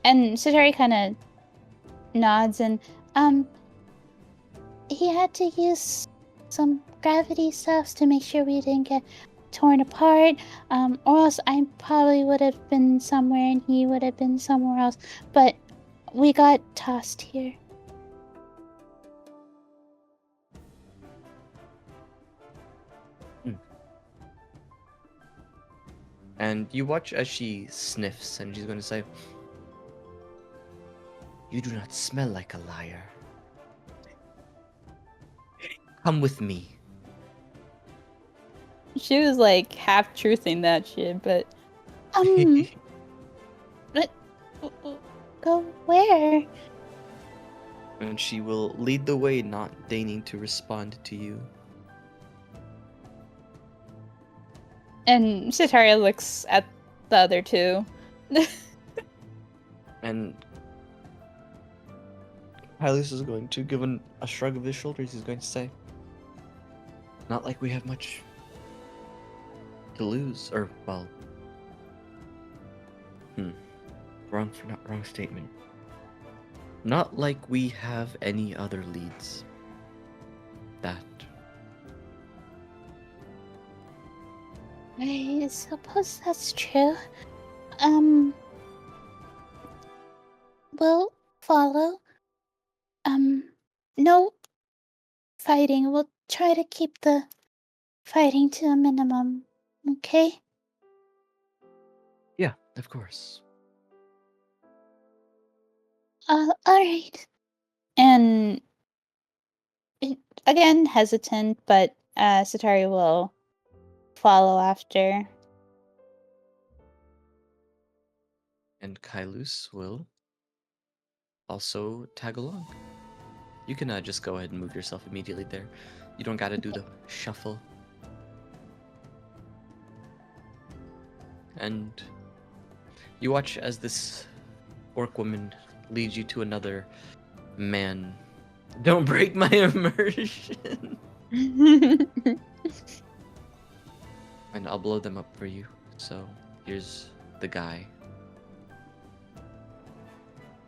and Satari kind of nods and he had to use some gravity stuffs to make sure we didn't get torn apart. Or else I probably would have been somewhere and he would have been somewhere else. But we got tossed here. And you watch as she sniffs and she's going to say, you do not smell like a liar. Come with me. She was like half truthing that shit, but but go where? And she will lead the way, not deigning to respond to you. And Sitaria looks at the other two. And Hylas is going to give a shrug of his shoulders. He's going to say, not like we have much to lose. Or, well... Wrong statement. Not like we have any other leads. That. I suppose that's true. We'll follow. No fighting. We'll try to keep the fighting to a minimum. Okay? Yeah, of course. Alright. And again, hesitant, but Satari will follow after. And Kailus will also tag along. You can just go ahead and move yourself immediately there. You don't gotta do the shuffle. And you watch as this orc woman leads you to another man. Don't break my immersion! And I'll blow them up for you. So, here's the guy.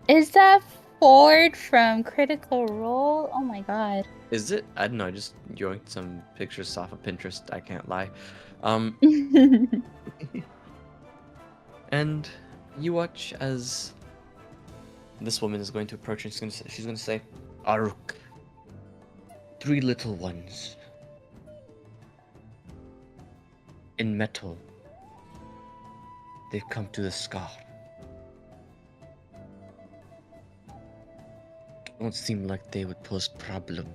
Is that Ford from Critical Role? Oh my god. Is it? I don't know, I just yoinked some pictures off of Pinterest, I can't lie. And you watch as this woman is going to approach and she's going to say, Aruk, 3 little ones. In metal. They've come to the scar. Don't seem like they would pose problem.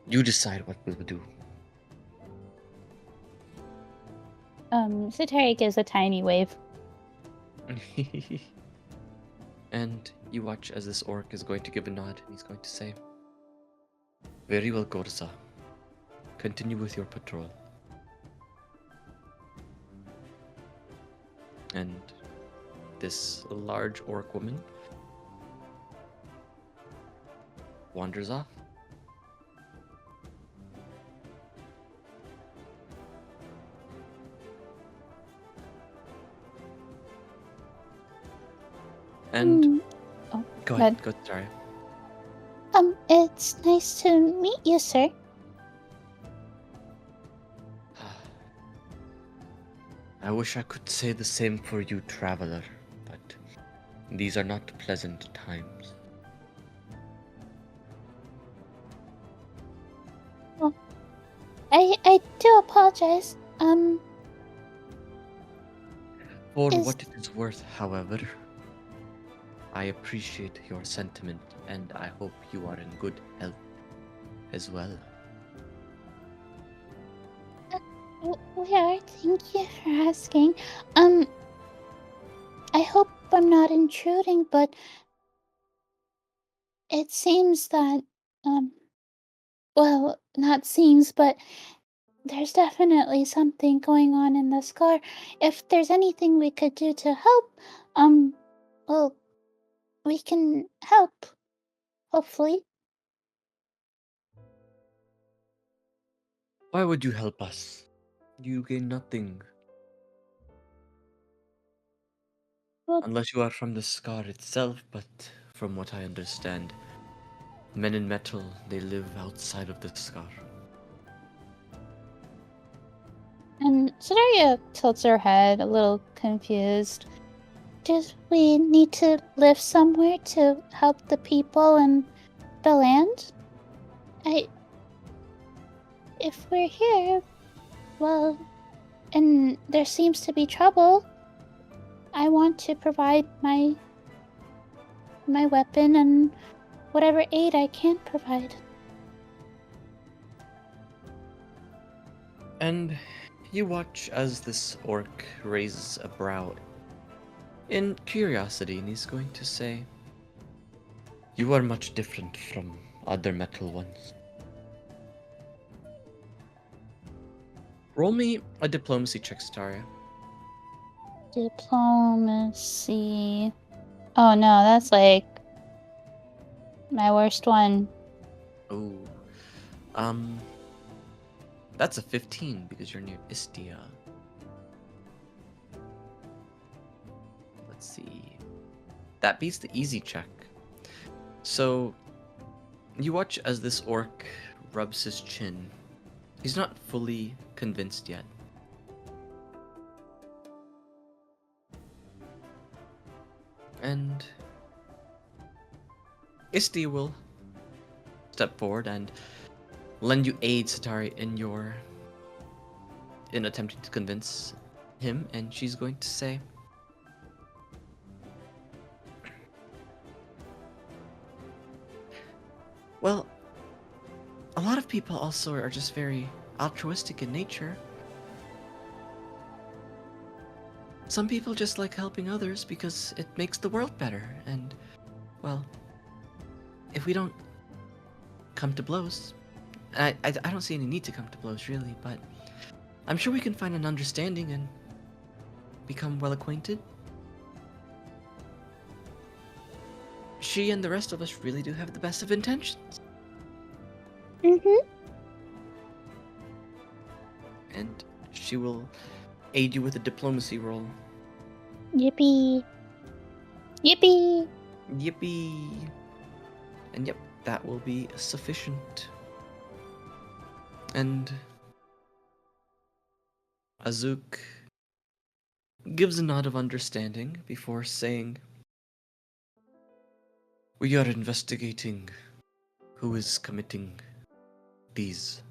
You decide what we will do. Satari gives a tiny wave. And you watch as this orc is going to give a nod and he's going to say, "Very well, Gorza. Continue with your patrol." And this large orc woman wanders off. And Oh, go ahead, go Daria. It's nice to meet you, sir. I wish I could say the same for you, traveler, but these are not pleasant times. I do apologize. For Is- what it is worth, however, I appreciate your sentiment and I hope you are in good health as well. We are. Thank you for asking. I hope I'm not intruding, but it seems that, well, not seems, but there's definitely something going on in the scar. If there's anything we could do to help, well, we can help, hopefully. Why would you help us? You gain nothing. Well, Unless you are from the scar itself, but from what I understand, men in metal, they live outside of the scar. and Sodaria tilts her head, a little confused. Do we need to live somewhere to help the people and the land? If we're here, well, and there seems to be trouble, I want to provide my weapon and whatever aid I can provide. And you watch as this orc raises a brow in curiosity, and he's going to say, "You are much different from other metal ones. Roll me a diplomacy check, Staria." Diplomacy. Oh no, that's like my worst one. Oh, um, that's a 15 because you're near Istia. Let's see. That beats the easy check. So, you watch as this orc rubs his chin. He's not fully convinced yet. And Isti will step forward and lend you aid, Satari, in attempting to convince him, and she's going to say, "Well, a lot of people also are just very altruistic in nature. Some people just like helping others because it makes the world better, and, well, if we don't come to blows, I don't see any need to come to blows, really, but I'm sure we can find an understanding and become well acquainted. She and the rest of us really do have the best of intentions." Mm-hmm. And she will aid you with a diplomacy roll. Yippee. Yippee. Yippee! And yep, that will be sufficient. And Azuk gives a nod of understanding before saying, "We are investigating who is committing these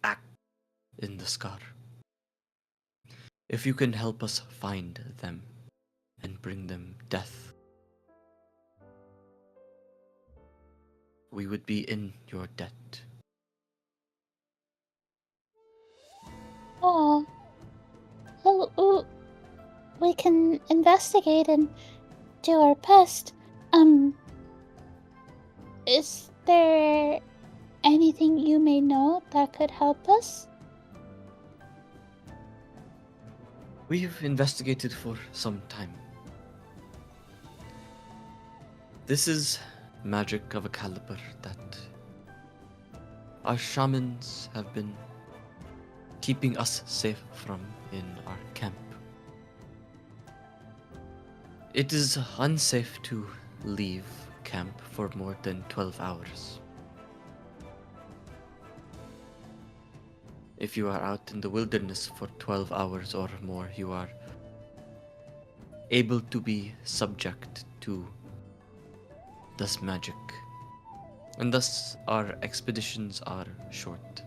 acts in the scar. If you can help us find them and bring them death, we would be in your debt." Oh. Well, we can investigate and do our best. Is there anything you may know that could help us? We've investigated for some time. This is magic of a caliber that our shamans have been keeping us safe from in our camp. It is unsafe to leave camp for more than 12 hours. If you are out in the wilderness for 12 hours or more, you are able to be subject to this magic. And thus our expeditions are short.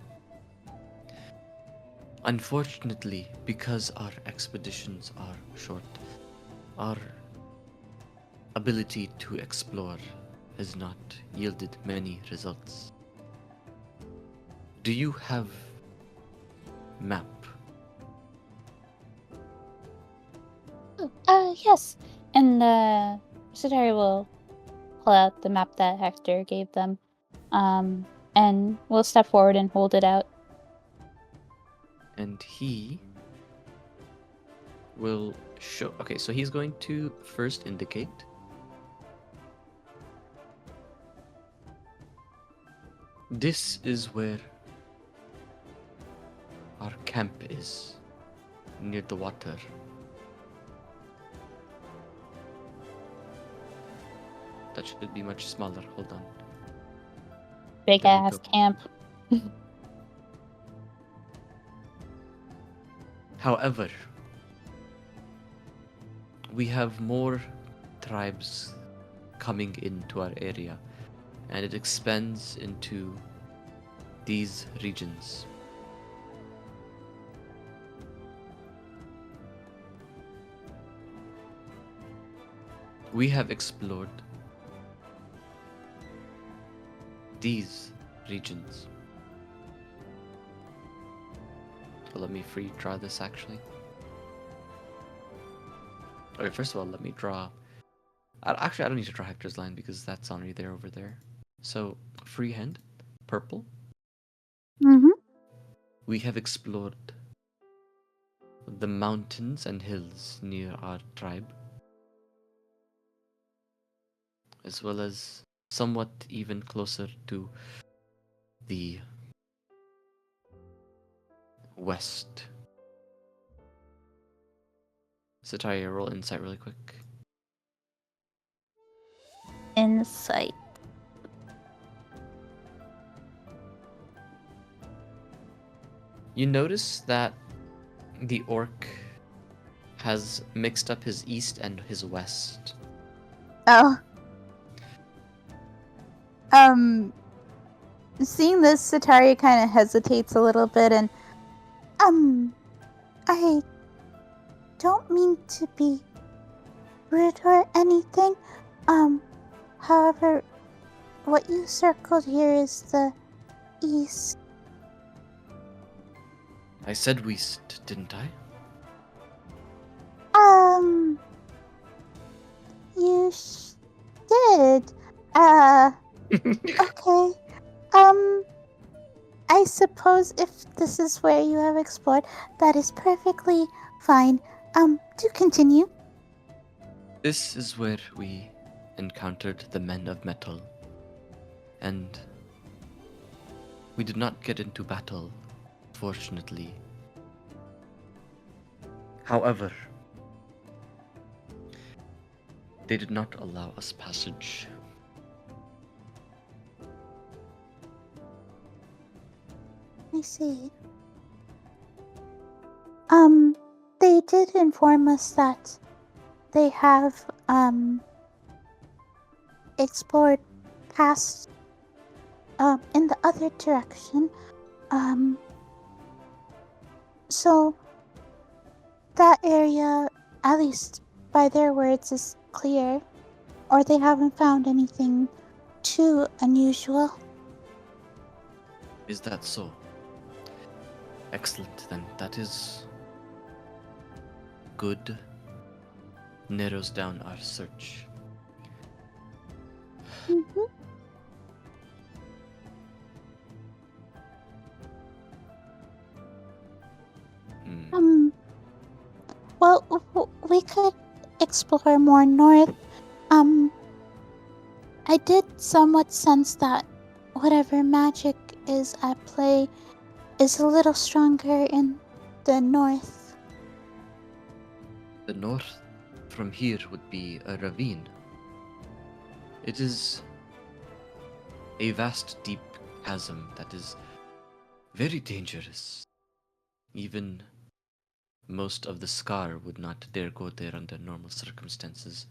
Unfortunately, because our expeditions are short, our ability to explore has not yielded many results. Do you have map? Yes. And Satari will pull out the map that Hector gave them. And we'll step forward and hold it out. And he will show. Okay, so he's going to first indicate. This is where our camp is, near the water. That should be much smaller. Hold on. Big There we ass go. camp. However, we have more tribes coming into our area, and it expands into these regions. We have explored these regions. So let me free draw this actually. Okay, first of all, let me draw. Actually, I don't need to draw Hector's line because that's already there over there. So, freehand, purple. Mm-hmm. We have explored the mountains and hills near our tribe, as well as somewhat even closer to the west. Sataria, roll insight really quick. Insight. You notice that the orc has mixed up his east and his west. Oh. Seeing this, Satari kind of hesitates a little bit and, I don't mean to be rude or anything. However, what you circled here is the east. I said west, didn't I? You did. Okay. I suppose if this is where you have explored, that is perfectly fine. Do continue. This is where we encountered the men of metal, and we did not get into battle, fortunately. However, they did not allow us passage. I see. They did inform us that they have, explored past, in the other direction. So that area, at least by their words, is clear, or they haven't found anything too unusual. Is that so? Excellent, then. That is good. Narrows down our search. Mhm. Hmm. Well, we could explore more north. Um, I did somewhat sense that whatever magic is at play is a little stronger in the north. The north from here would be a ravine. It is a vast, deep chasm that is very dangerous. Even most of the Scar would not dare go there under normal circumstances.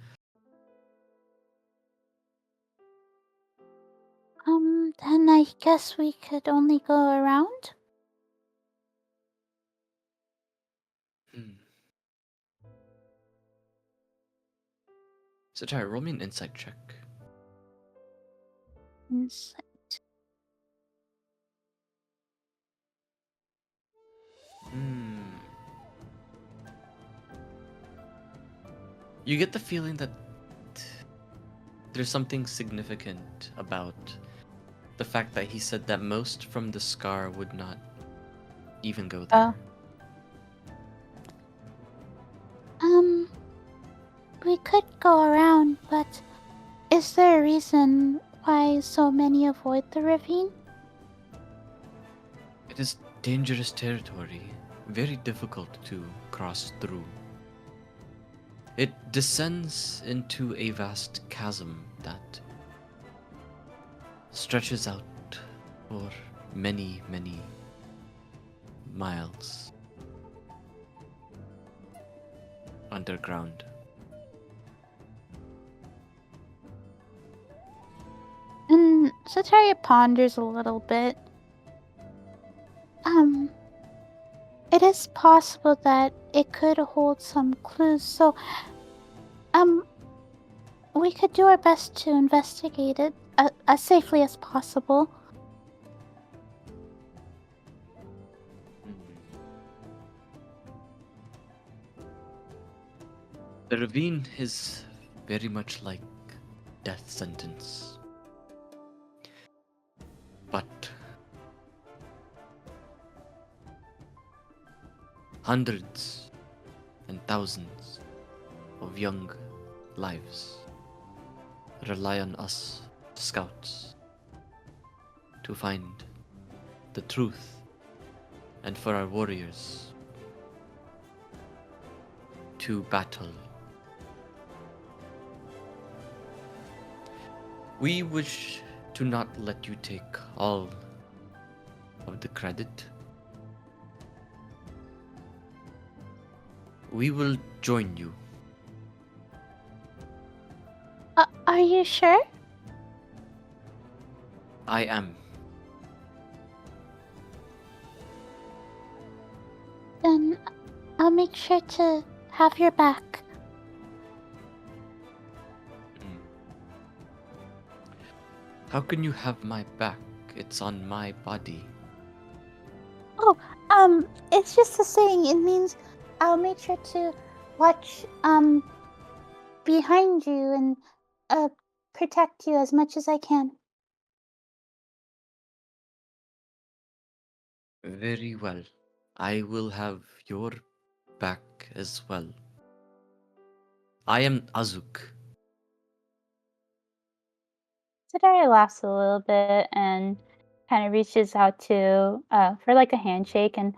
Then I guess we could only go around? Hmm. So try roll me an insight check. Insight. Hmm. You get the feeling that there's something significant about the fact that he said that most from the Scar would not even go there. We could go around, but is there a reason why so many avoid the ravine? It is dangerous territory, very difficult to cross through. It descends into a vast chasm that stretches out for many, many miles underground. And Sataria ponders a little bit. It is possible that it could hold some clues, so, we could do our best to investigate it as safely as possible. The ravine is very much like death sentence. But hundreds and thousands of young lives rely on us scouts to find the truth and for our warriors to battle. We wish to not let you take all of the credit. We will join you. Are you sure? I am. Then I'll make sure to have your back. How can you have my back? It's on my body. Oh, it's just a saying. It means I'll make sure to watch, behind you and, protect you as much as I can. Very well. I will have your back as well. I am Azuk. Sadaria laughs a little bit and kind of reaches out to, for like a handshake, and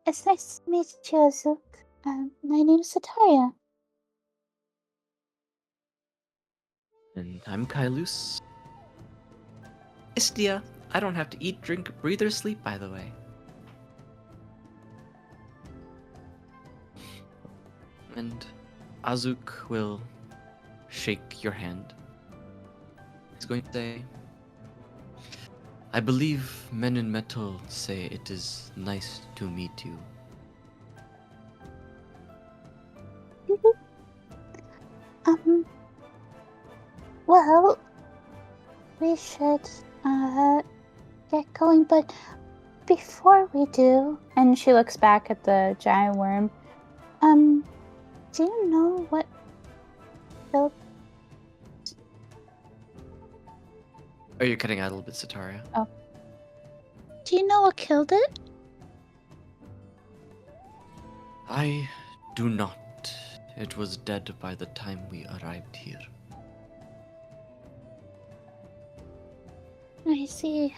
it's nice to meet you, Azuk. My name's Sataria. And I'm Kailus. Istia. I don't have to eat, drink, breathe, or sleep, by the way. And Azuk will shake your hand. He's going to say, I believe men in metal say it is nice to meet you. Um, well, we should, get going, but before we do, and she looks back at the giant worm, do you know what Phil Oh, you're cutting out a little bit, Sataria. Do you know what killed it? I do not. It was dead by the time we arrived here. I see.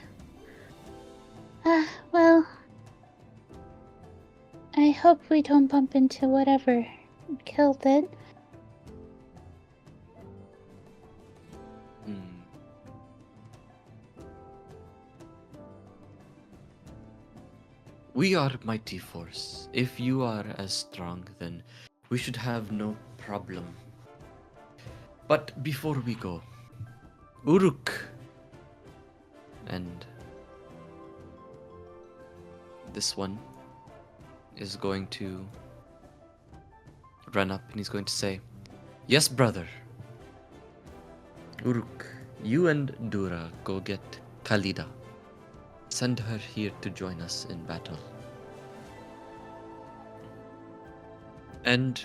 Well, I hope we don't bump into whatever killed it. Hmm. We are mighty force. If you are as strong, then we should have no problem. But before we go, Uruk, and this one is going to run up and he's going to say, "Yes, brother. Uruk, you and Dura go get Khalida. Send her here to join us in battle." And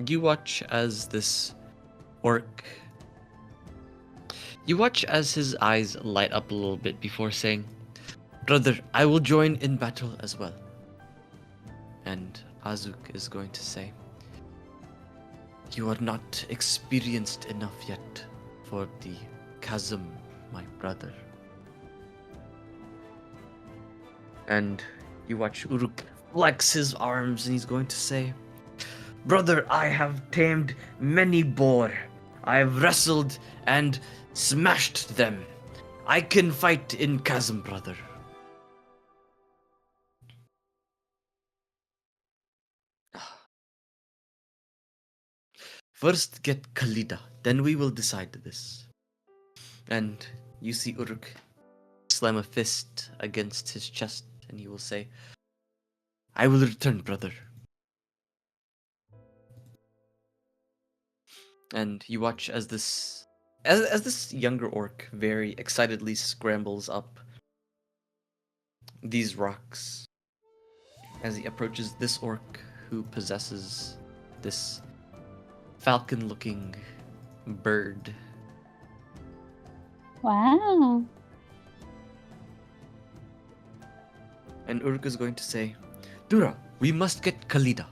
you watch as this orc. You watch as his eyes light up a little bit before saying, "Brother, I will join in battle as well." And Azuk is going to say, "You are not experienced enough yet for the chasm, my brother." And you watch Uruk flex his arms and he's going to say, "Brother, I have tamed many boar. I have wrestled and smashed them. I can fight in chasm, brother." "First get Khalida, then we will decide this." And you see Uruk slam a fist against his chest and he will say, "I will return, brother." And you watch as this younger orc very excitedly scrambles up these rocks as he approaches this orc who possesses this falcon-looking bird. Wow. And Uruk is going to say, "Dura, we must get Khalida.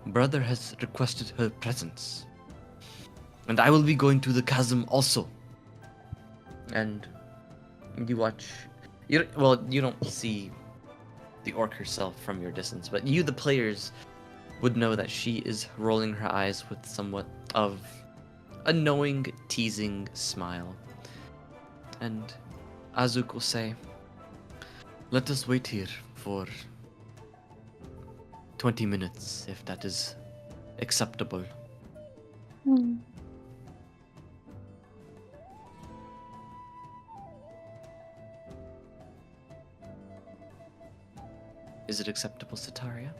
Brother has requested her presence. And I will be going to the chasm also." And you watch. You don't see the orc herself from your distance, but you, the players, would know that she is rolling her eyes with somewhat of a knowing, teasing smile. And Azuk will say, "Let us wait here for 20 minutes, if that is acceptable." Hmm. Is it acceptable, Sataria?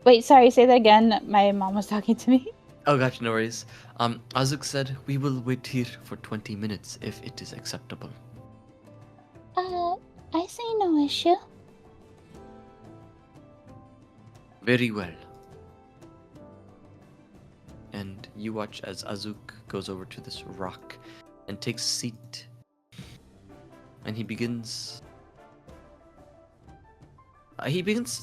Wait, sorry, say that again. My mom was talking to me. Oh, gotcha, no worries. Azuk said, "We will wait here for 20 minutes, if it is acceptable." I see no issue. Very well. And you watch as Azuk goes over to this rock and takes a seat. And he begins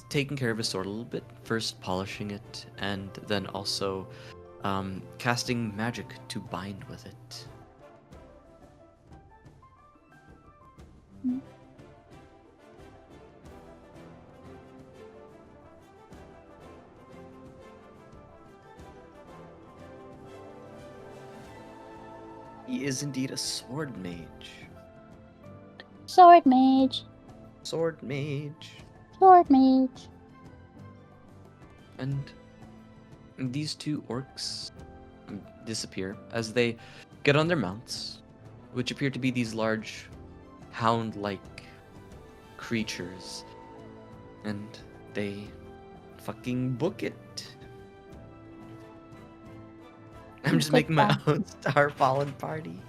taking care of his sword a little bit, first polishing it, and then also casting magic to bind with it. He is indeed a sword mage. Sword mage. Sword mage. Sword mage. And these two orcs disappear as they get on their mounts, which appear to be these large hound-like creatures, and they fucking book it. I'm just making my own Star Fallen party.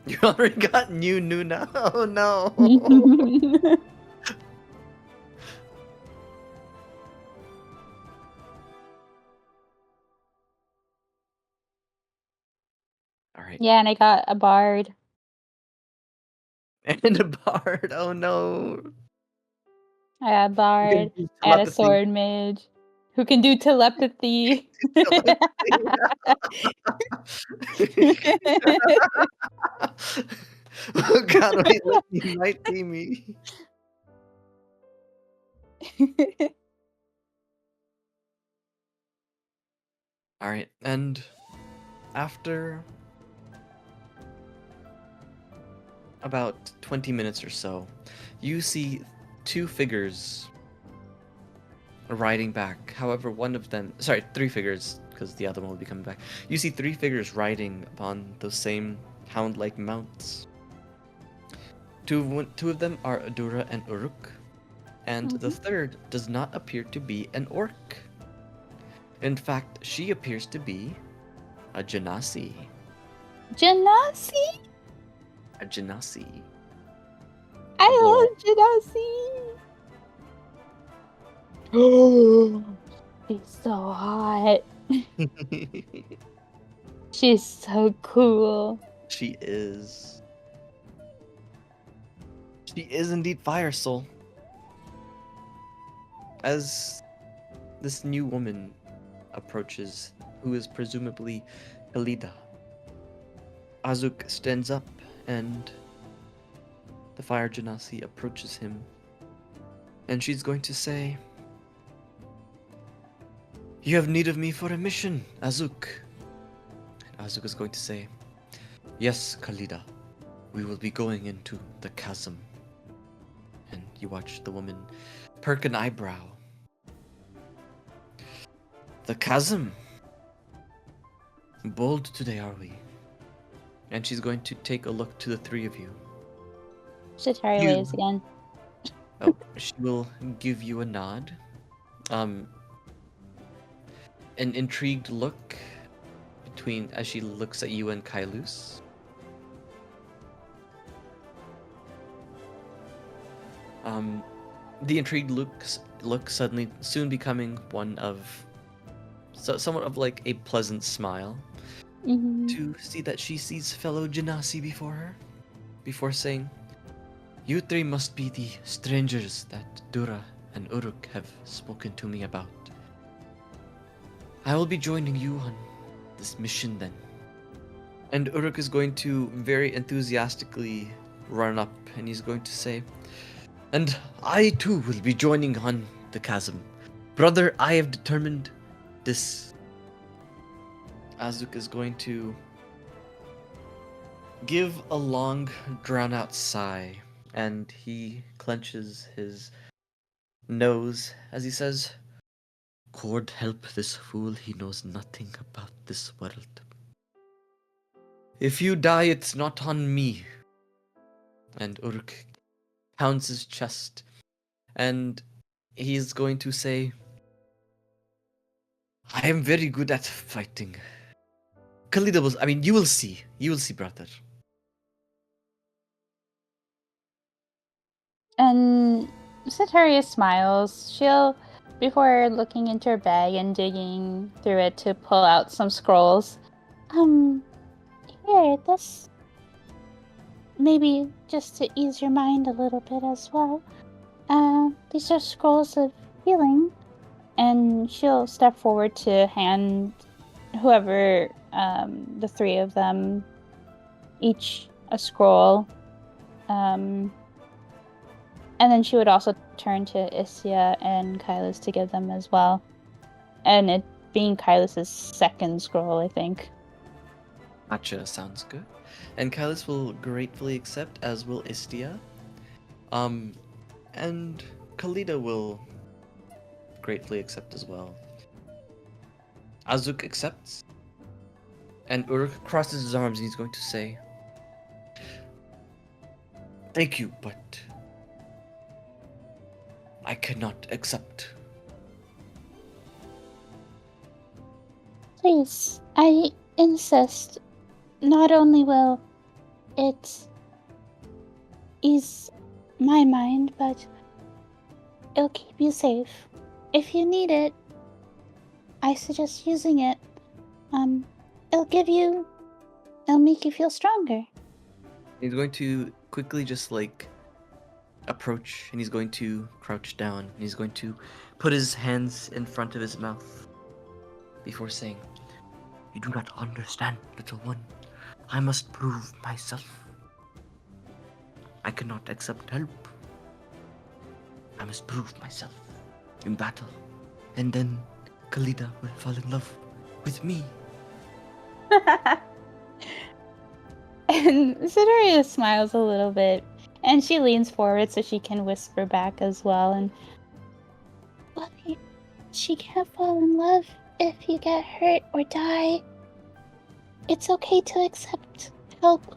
You already got new Nuna. Oh no. right. Yeah, and I got a bard. And a bard. Oh no. I got a You bard. can use I got a telepathy. sword mage who can do telepathy. Oh God, wait, look, you might see me. All right, and after about 20 minutes or so, you see two figures riding back. However, one of them, sorry, three figures, because the other one will be coming back. You see three figures riding upon those same hound-like mounts. Two of them are Adura and Uruk, and the third does not appear to be an orc. In fact, she appears to be a Genasi. Genasi? A Genasi. I love Genasi. Oh, she's so hot. She's so cool. She is. She is indeed Fire Soul. As this new woman approaches, who is presumably Kalida, Azuk stands up and the Fire Genasi approaches him. And she's going to say, "You have need of me for a mission, Azuk." And Azuk is going to say, "Yes, Kalida. We will be going into the chasm." And you watch the woman perk an eyebrow. "The chasm? Bold today, are we?" And she's going to take a look to the three of you. Shatari You- waves again. Oh, she will give you a nod. An intrigued look as she looks at you and Kailus. The intrigued look suddenly soon becoming one of somewhat of like a pleasant smile Mhm. to see that she sees fellow Genasi before her, before saying, "You three must be the strangers that Dura and Uruk have spoken to me about. I will be joining you on this mission then." And Uruk is going to very enthusiastically run up and he's going to say, "And I too will be joining on the chasm. Brother, I have determined this." Azuk is going to give a long, drawn-out sigh, and he clenches his nose as he says, "God help this fool, he knows nothing about this world. If you die, it's not on me." And Uruk pounds his chest, and he's going to say, "I am very good at fighting." Khalida was, you will see. You will see, brother. And Sataria smiles. She'll, before looking into her bag and digging through it to pull out some scrolls. Here, this maybe just to ease your mind a little bit as well. These are scrolls of healing. And she'll step forward to hand whoever, the three of them, each a scroll. And then she would also turn to Isia and Kylus to give them as well. And it being Kylus's second scroll, I think. Gotcha, sounds good. And Kylus will gratefully accept, as will Istia. And Khalida will gratefully accept as well. Azuk accepts. And Uruk crosses his arms and he's going to say, "Thank you, but I cannot accept." Please, I insist. Not only will it ease my mind, but it'll keep you safe. If you need it, I suggest using it. It'll give you It'll make you feel stronger. He's going to quickly just like approach, and he's going to crouch down. And he's going to put his hands in front of his mouth before saying, "You do not understand, little one. I must prove myself. I cannot accept help. I must prove myself in battle. And then Kalida will fall in love with me." And Cytherea smiles a little bit, and she leans forward so she can whisper back as well. And well, she can't fall in love if you get hurt or die. It's okay to accept help.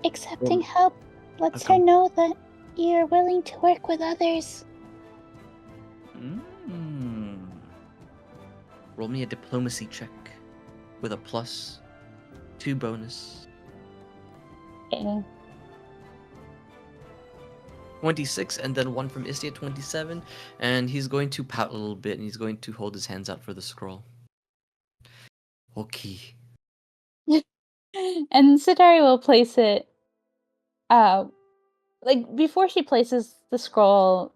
Accepting help lets her know that you're willing to work with others. Roll me a diplomacy check with a +2 bonus. Okay. 26, and then one from Istia, 27. And he's going to pout a little bit, and he's going to hold his hands out for the scroll. Okay. And Cytherea will place it, like, before she places the scroll,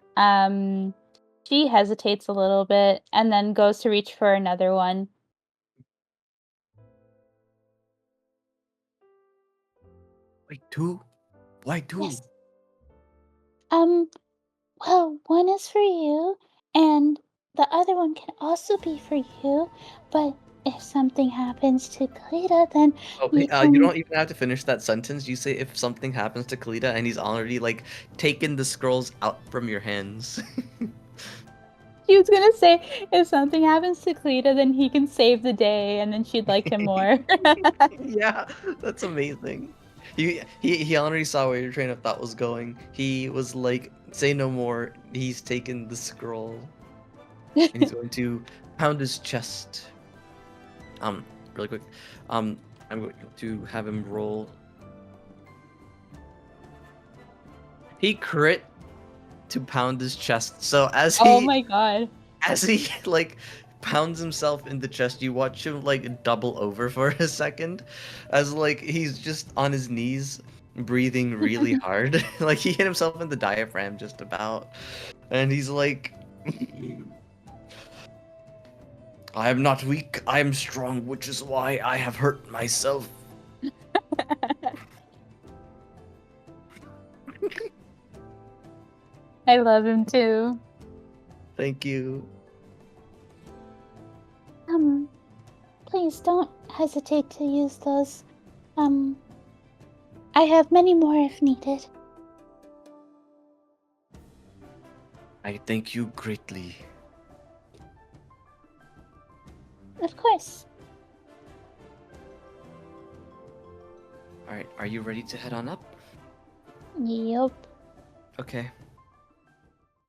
she hesitates a little bit and then goes to reach for another one. Wait, 2? Why 2? Yes. Well, one is for you, and the other one can also be for you, but if something happens to Cleta, then Oh, you you can... don't even have to finish that sentence. You say if something happens to Kalida, and he's already like taken the scrolls out from your hands. She was gonna say, if something happens to Cleta, then he can save the day, and then she'd like him more. Yeah, that's amazing. He already saw where your train of thought was going. He was like, "Say no more." He's taken the scroll, and he's going to pound his chest. Really quick. I'm going to have him roll. He crit to pound his chest. So Oh my god. as he like pounds himself in the chest, you watch him like double over for a second, as like he's just on his knees, breathing really hard. Like he hit himself in the diaphragm just about, and he's like, "I am not weak. I am strong, which is why I have hurt myself." I love him too. Thank you. Please don't hesitate to use those. I have many more if needed. I thank you greatly. Of course. All right, are you ready to head on up? Yup. Okay.